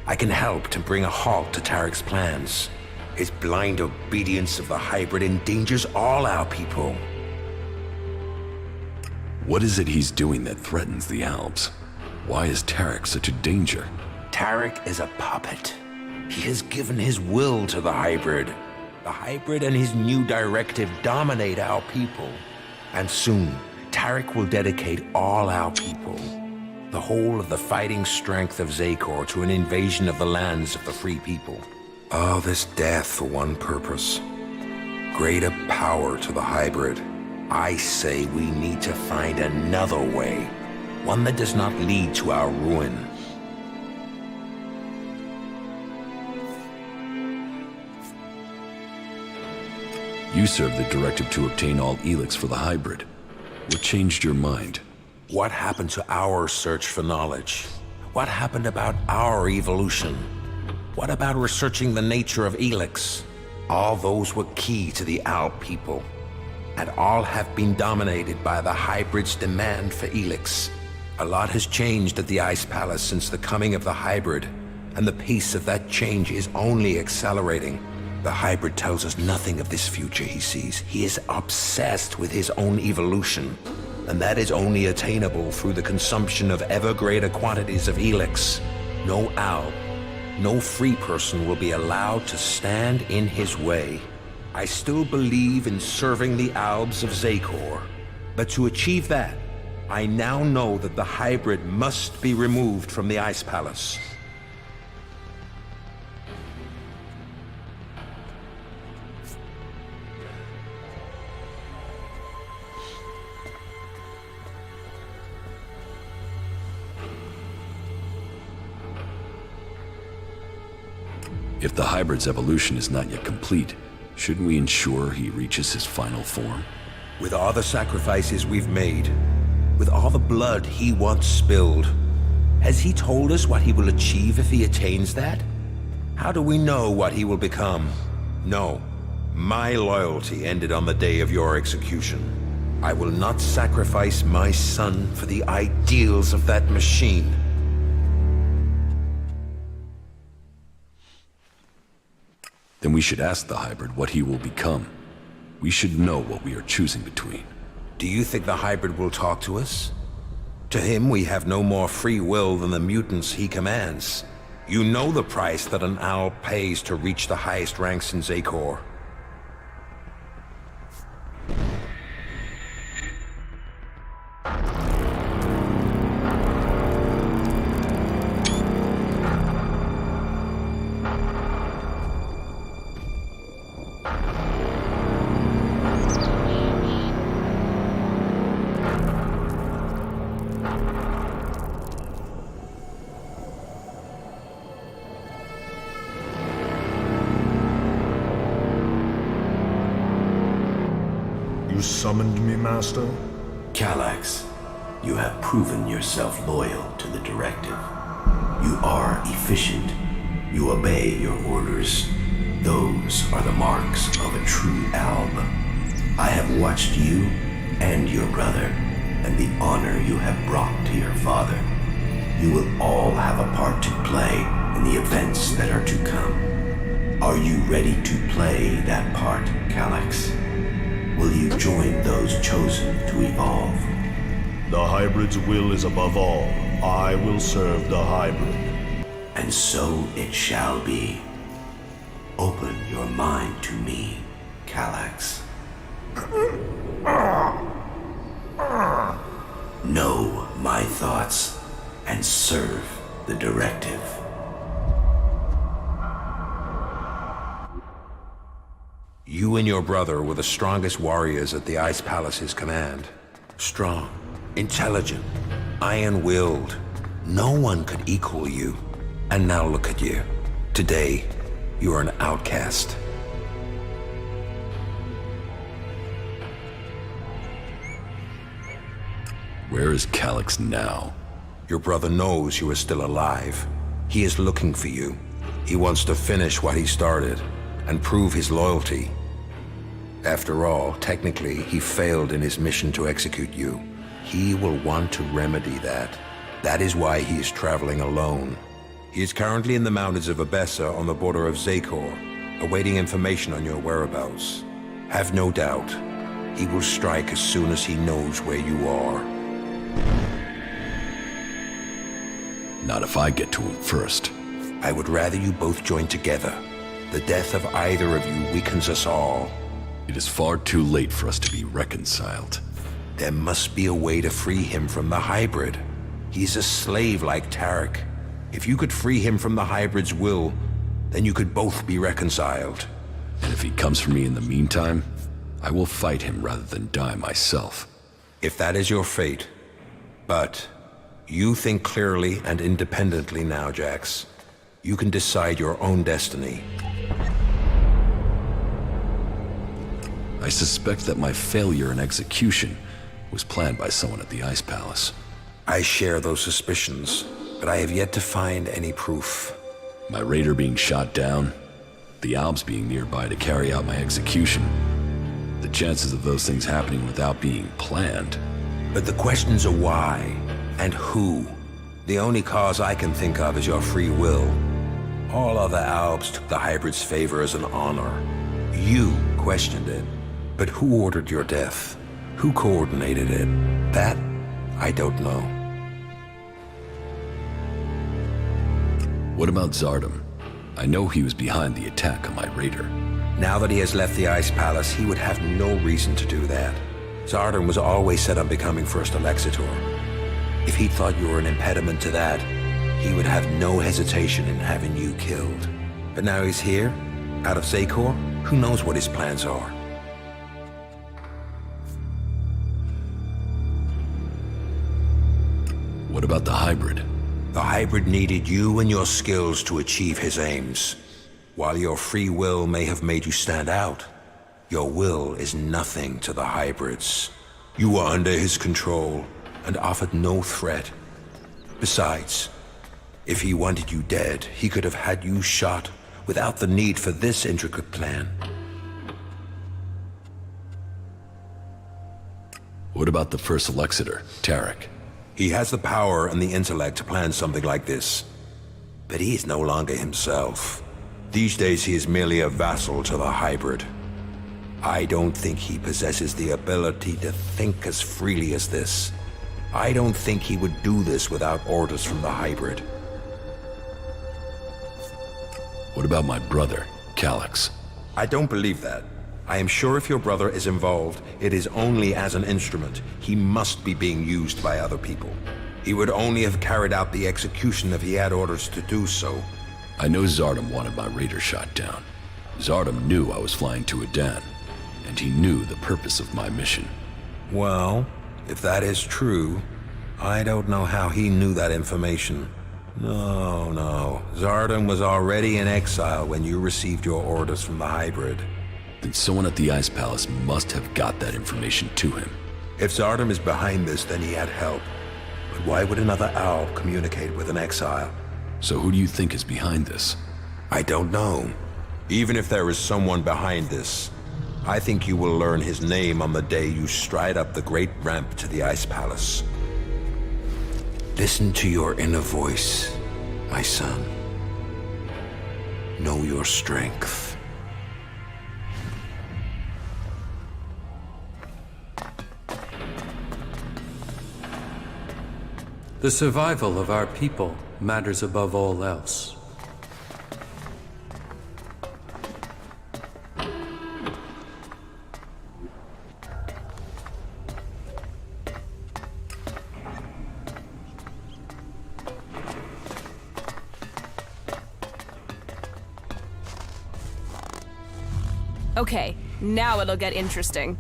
I can help to bring a halt to Tarek's plans. His blind obedience of the hybrid endangers all our people. What is it he's doing that threatens the Albs? Why is Tarek such a danger? Tarek is a puppet. He has given his will to the hybrid. The hybrid and his new directive dominate our people. And soon, Tarek will dedicate all our people, the whole of the fighting strength of Zakor, to an invasion of the lands of the free people. All this death for one purpose. Greater power to the hybrid. I say we need to find another way. One that does not lead to our ruin. You served the directive to obtain all Elex for the hybrid. What changed your mind? What happened to our search for knowledge? What happened about our evolution? What about researching the nature of Elex? All those were key to the Alb people, and all have been dominated by the hybrid's demand for Elex. A lot has changed at the Ice Palace since the coming of the hybrid, and the pace of that change is only accelerating. The hybrid tells us nothing of this future he sees. He is obsessed with his own evolution, and that is only attainable through the consumption of ever greater quantities of Elex. No Alb, no free person will be allowed to stand in his way. I still believe in serving the Albs of Zakor, but to achieve that, I now know that the hybrid must be removed from the Ice Palace. If the hybrid's evolution is not yet complete, shouldn't we ensure he reaches his final form? With all the sacrifices we've made, with all the blood he once spilled, has he told us what he will achieve if he attains that? How do we know what he will become? No. My loyalty ended on the day of your execution. I will not sacrifice my son for the ideals of that machine. Then we should ask the hybrid what he will become. We should know what we are choosing between. Do you think the hybrid will talk to us? To him, we have no more free will than the mutants he commands. You know the price that an owl pays to reach the highest ranks in Zakor. You summoned me, Master? Calax, you have proven yourself loyal to the directive. You are efficient. You obey your orders. Those are the marks of a true alb. I have watched you and your brother, and the honor you have brought to your father. You will all have a part to play in the events that are to come. Are you ready to play that part, Calax? Will you join those chosen to evolve? The hybrid's will is above all. I will serve the hybrid. And so it shall be. Open your mind to me, Calax. Know my thoughts and serve the directive. You and your brother were the strongest warriors at the Ice Palace's command. Strong, intelligent, iron-willed. No one could equal you. And now look at you. Today, you are an outcast. Where is Calax now? Your brother knows you are still alive. He is looking for you. He wants to finish what he started and prove his loyalty. After all, technically, he failed in his mission to execute you. He will want to remedy that. That is why he is traveling alone. He is currently in the mountains of Abessa on the border of Zakor, awaiting information on your whereabouts. Have no doubt, he will strike as soon as he knows where you are. Not if I get to him first. I would rather you both join together. The death of either of you weakens us all. It is far too late for us to be reconciled. There must be a way to free him from the hybrid. He's a slave like Tarek. If you could free him from the hybrid's will, then you could both be reconciled. And if he comes for me in the meantime, I will fight him rather than die myself. If that is your fate. But you think clearly and independently now, Jax. You can decide your own destiny. I suspect that my failure in execution was planned by someone at the Ice Palace. I share those suspicions, but I have yet to find any proof. My raider being shot down, the Albs being nearby to carry out my execution. The chances of those things happening without being planned. But the questions are why and who. The only cause I can think of is your free will. All other Albs took the hybrid's favor as an honor. You questioned it. But who ordered your death? Who coordinated it? That, I don't know. What about Zardom? I know he was behind the attack on my raider. Now that he has left the Ice Palace, he would have no reason to do that. Zardom was always set on becoming First Alexitor. If he thought you were an impediment to that, he would have no hesitation in having you killed. But now he's here, out of Zakor, who knows what his plans are? What about the hybrid? The hybrid needed you and your skills to achieve his aims. While your free will may have made you stand out, your will is nothing to the hybrids. You were under his control and offered no threat. Besides, if he wanted you dead, he could have had you shot without the need for this intricate plan. What about the first Alexeter, Tarek? He has the power and the intellect to plan something like this. But he is no longer himself. These days he is merely a vassal to the hybrid. I don't think he possesses the ability to think as freely as this. I don't think he would do this without orders from the hybrid. What about my brother, Calyx? I don't believe that. I am sure if your brother is involved, it is only as an instrument. He must be being used by other people. He would only have carried out the execution if he had orders to do so. I know Zardom wanted my raider shot down. Zardom knew I was flying to Adan, and he knew the purpose of my mission. Well, if that is true, I don't know how he knew that information. No. Zardom was already in exile when you received your orders from the hybrid. Then someone at the Ice Palace must have got that information to him. If Zardom is behind this, then he had help. But why would another owl communicate with an exile? So who do you think is behind this? I don't know. Even if there is someone behind this, I think you will learn his name on the day you stride up the great ramp to the Ice Palace. Listen to your inner voice, my son. Know your strength. The survival of our people matters above all else. Okay, now it'll get interesting.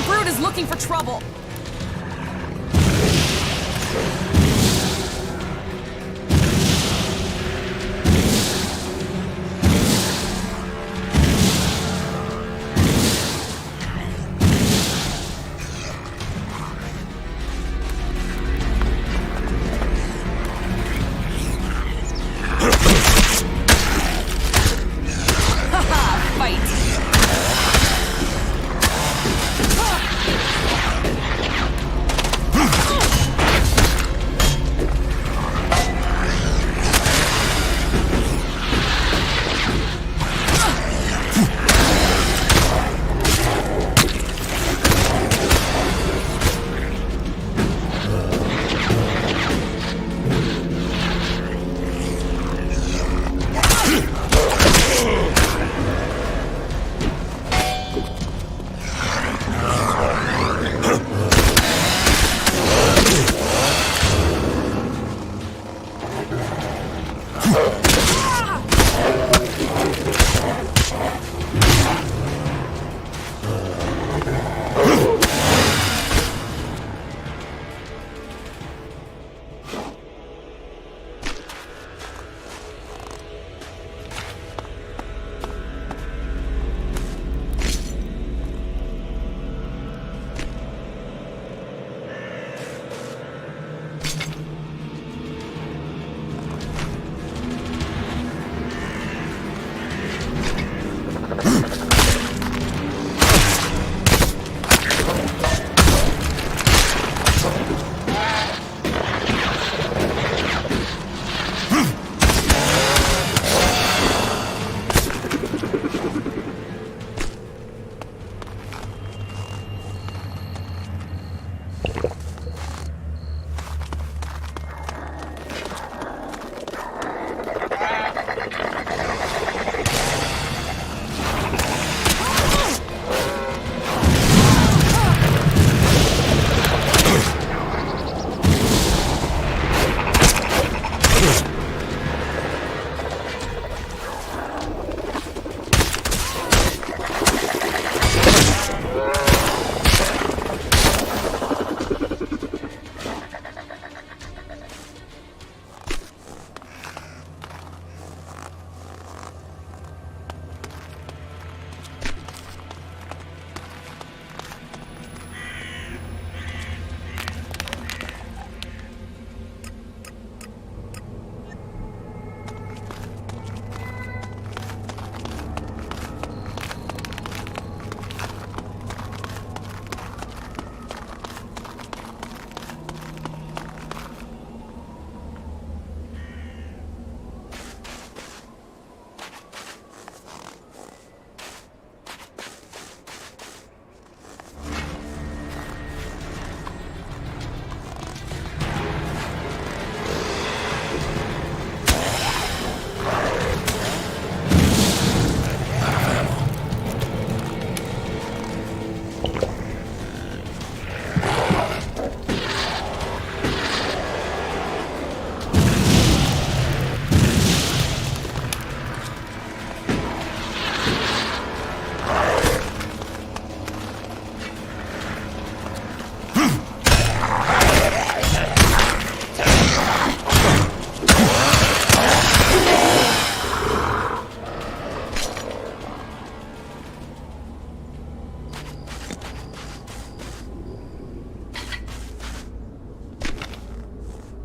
Brute is looking for trouble. Haha, fight.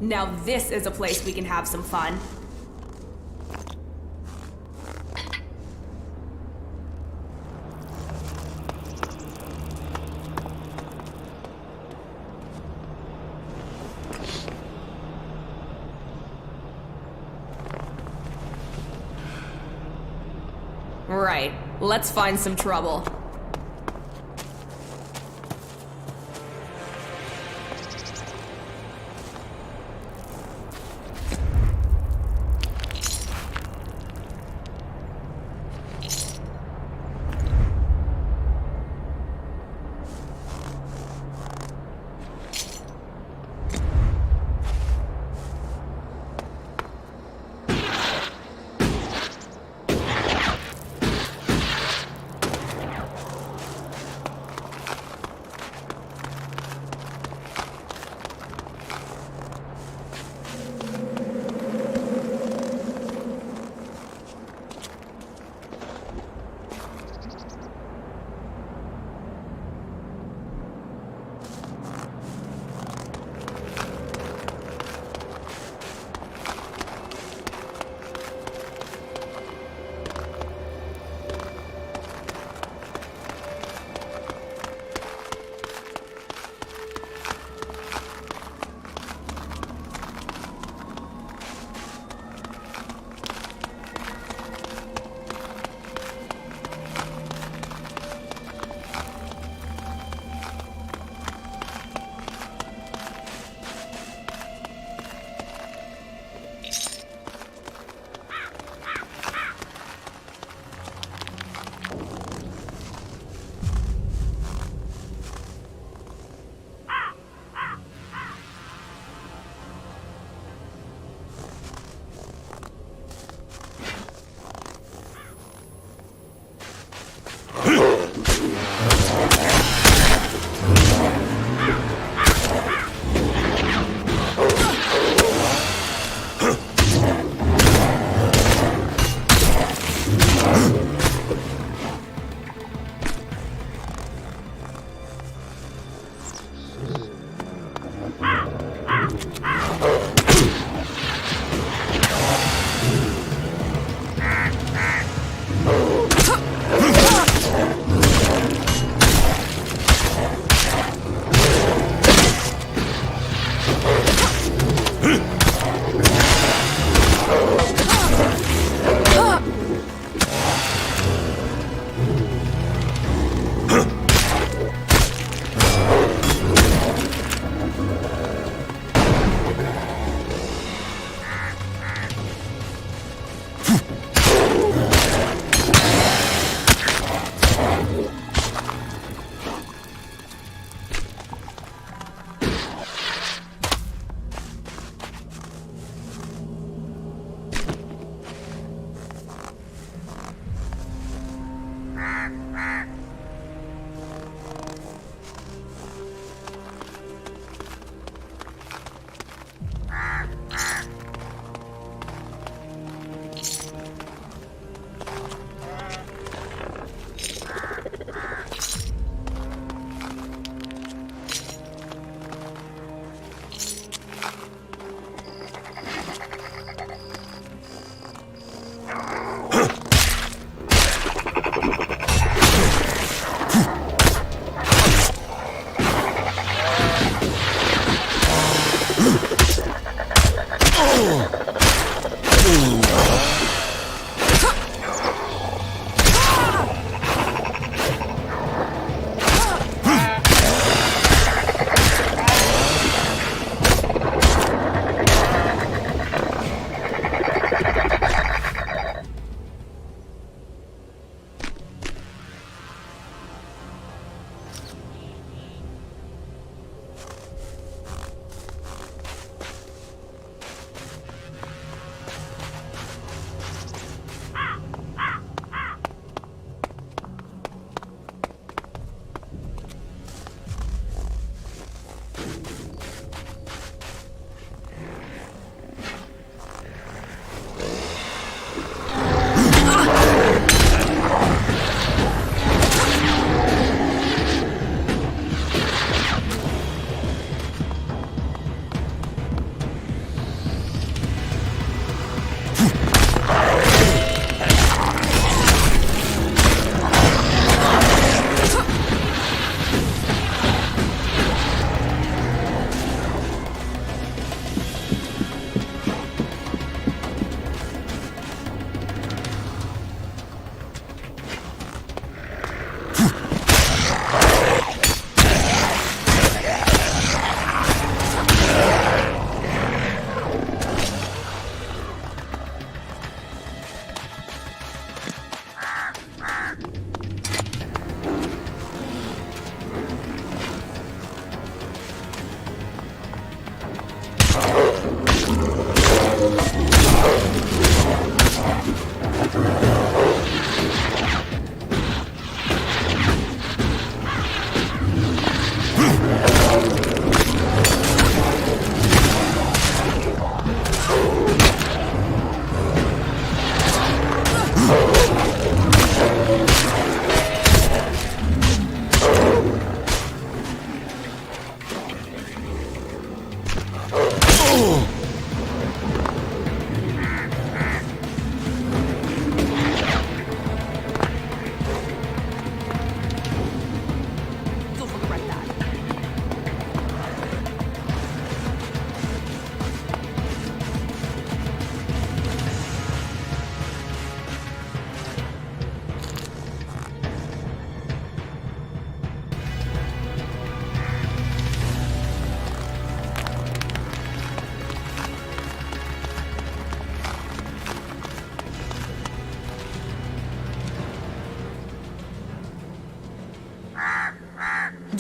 Now this is a place we can have some fun. Right, let's find some trouble.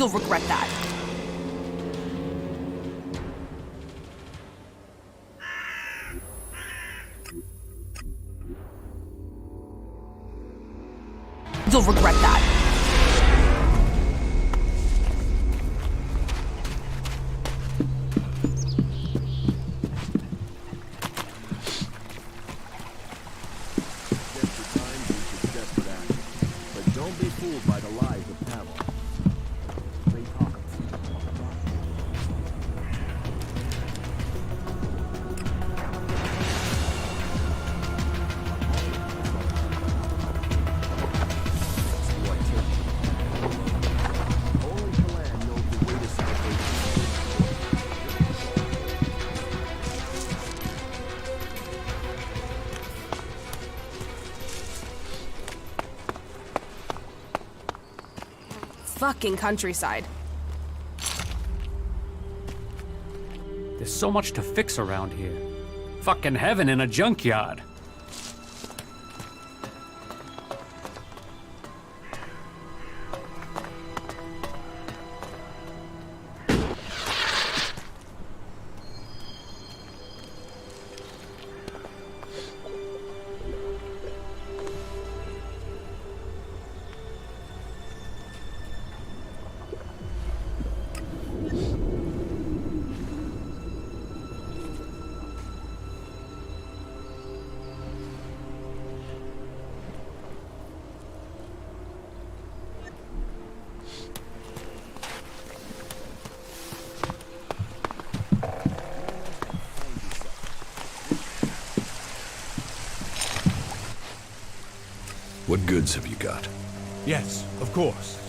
You'll regret that. You'll regret that. But don't be fooled by the lies of Pavel. They talk Fucking countryside. There's so much to fix around here. Fucking heaven in a junkyard. What goods have you got? Yes, of course.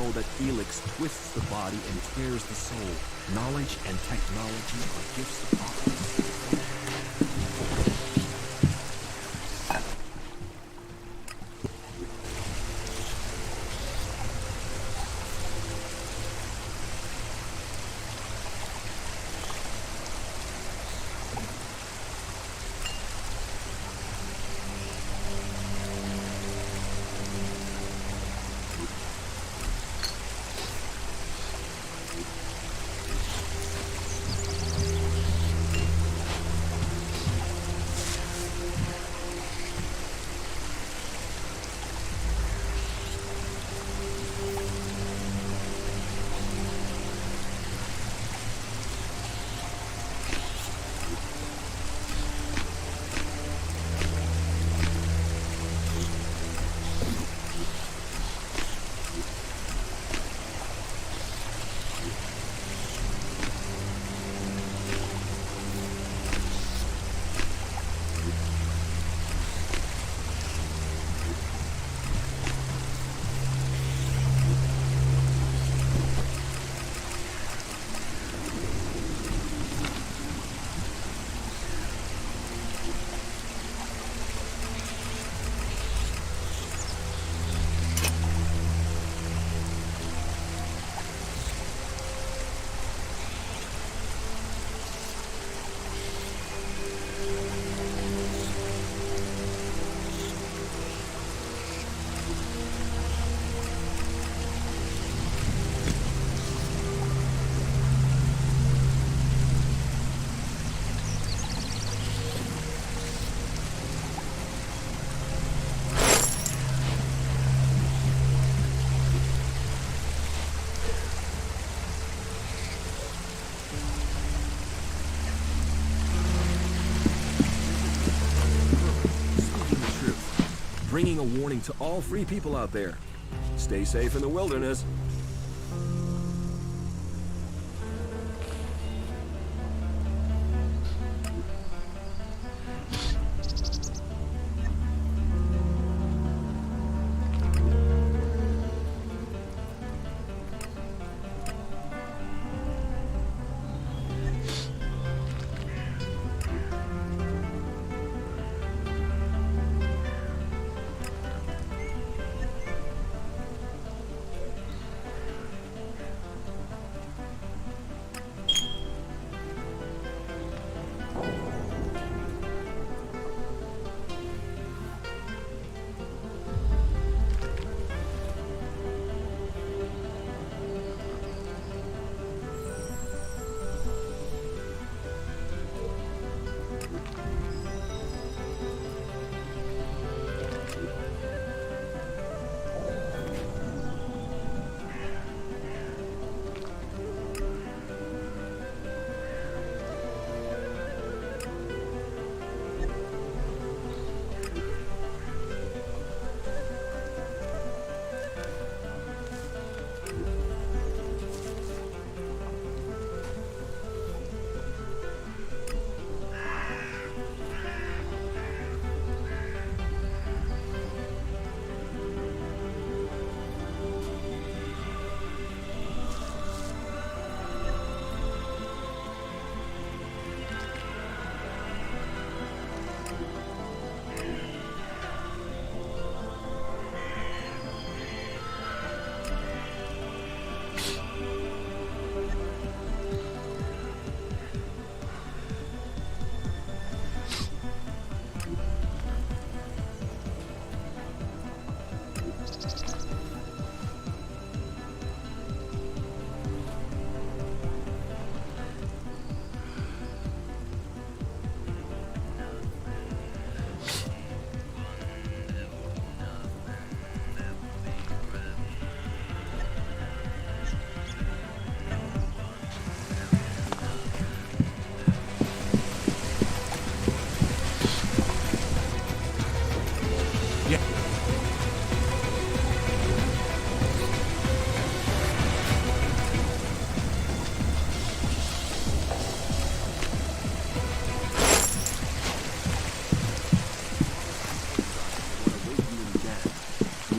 know that Elex twists the body and tears the soul. Knowledge and technology are gifts of optics. Bringing a warning to all free people out there. Stay safe in the wilderness.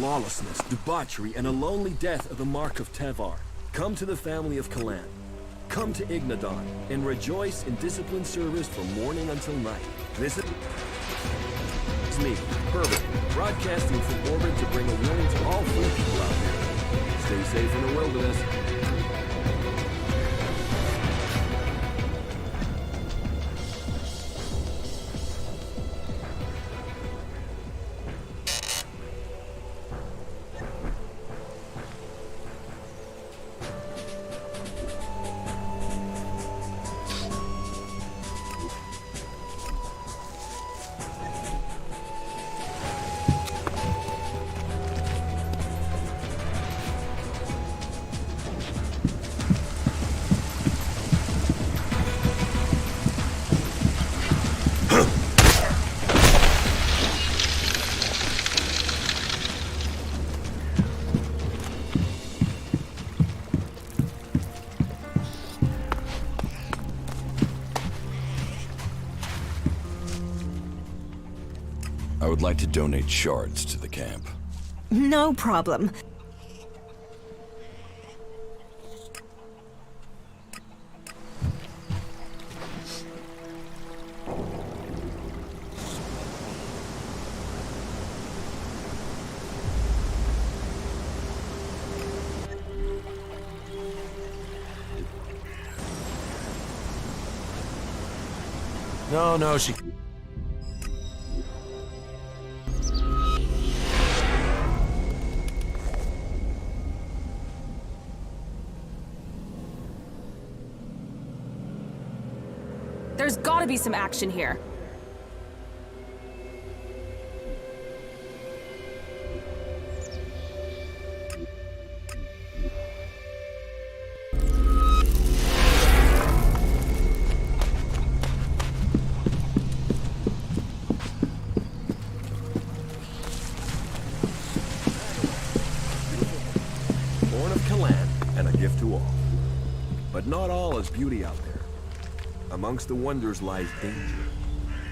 lawlessness, debauchery, and a lonely death are the mark of Tevar. Come to the family of Kalan. Come to Ignadon, and rejoice in disciplined service from morning until night. This is me, Herbert, broadcasting from orbit to bring a warning to all free people out there. Stay safe in the wilderness. I would like to donate shards to the camp. No problem. No, she... There's gotta be some action here. Born of Kalan, and a gift to all. But not all is beauty out there. Amongst the wonders lies danger.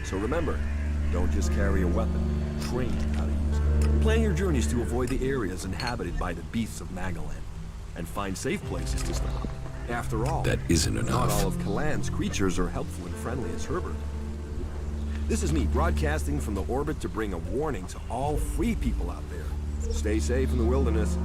So remember, don't just carry a weapon, train how to use it. Plan your journeys to avoid the areas inhabited by the beasts of Magalan, and find safe places to stop. After all, that isn't enough. Not all of Kalan's creatures are helpful and friendly as Herbert. This is me broadcasting from the orbit to bring a warning to all free people out there. Stay safe in the wilderness.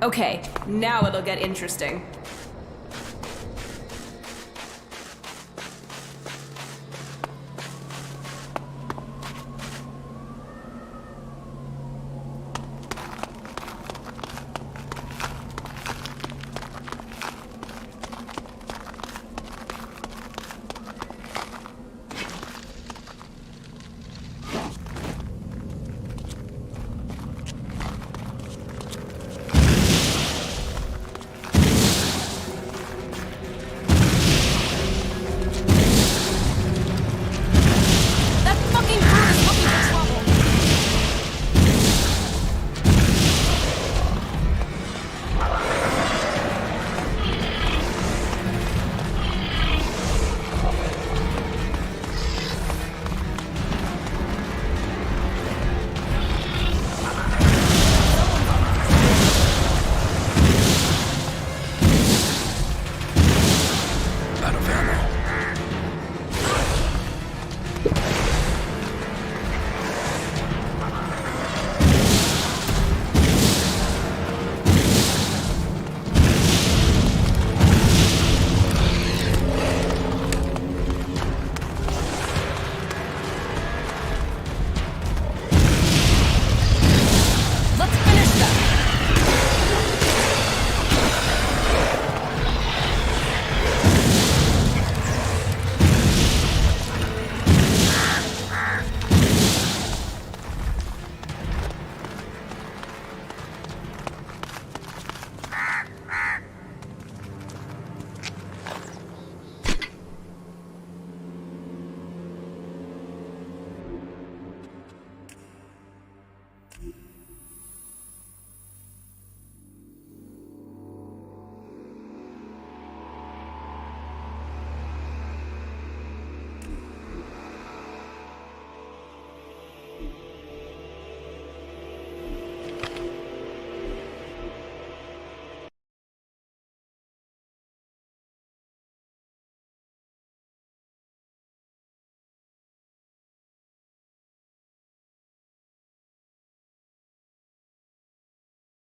Okay, now it'll get interesting.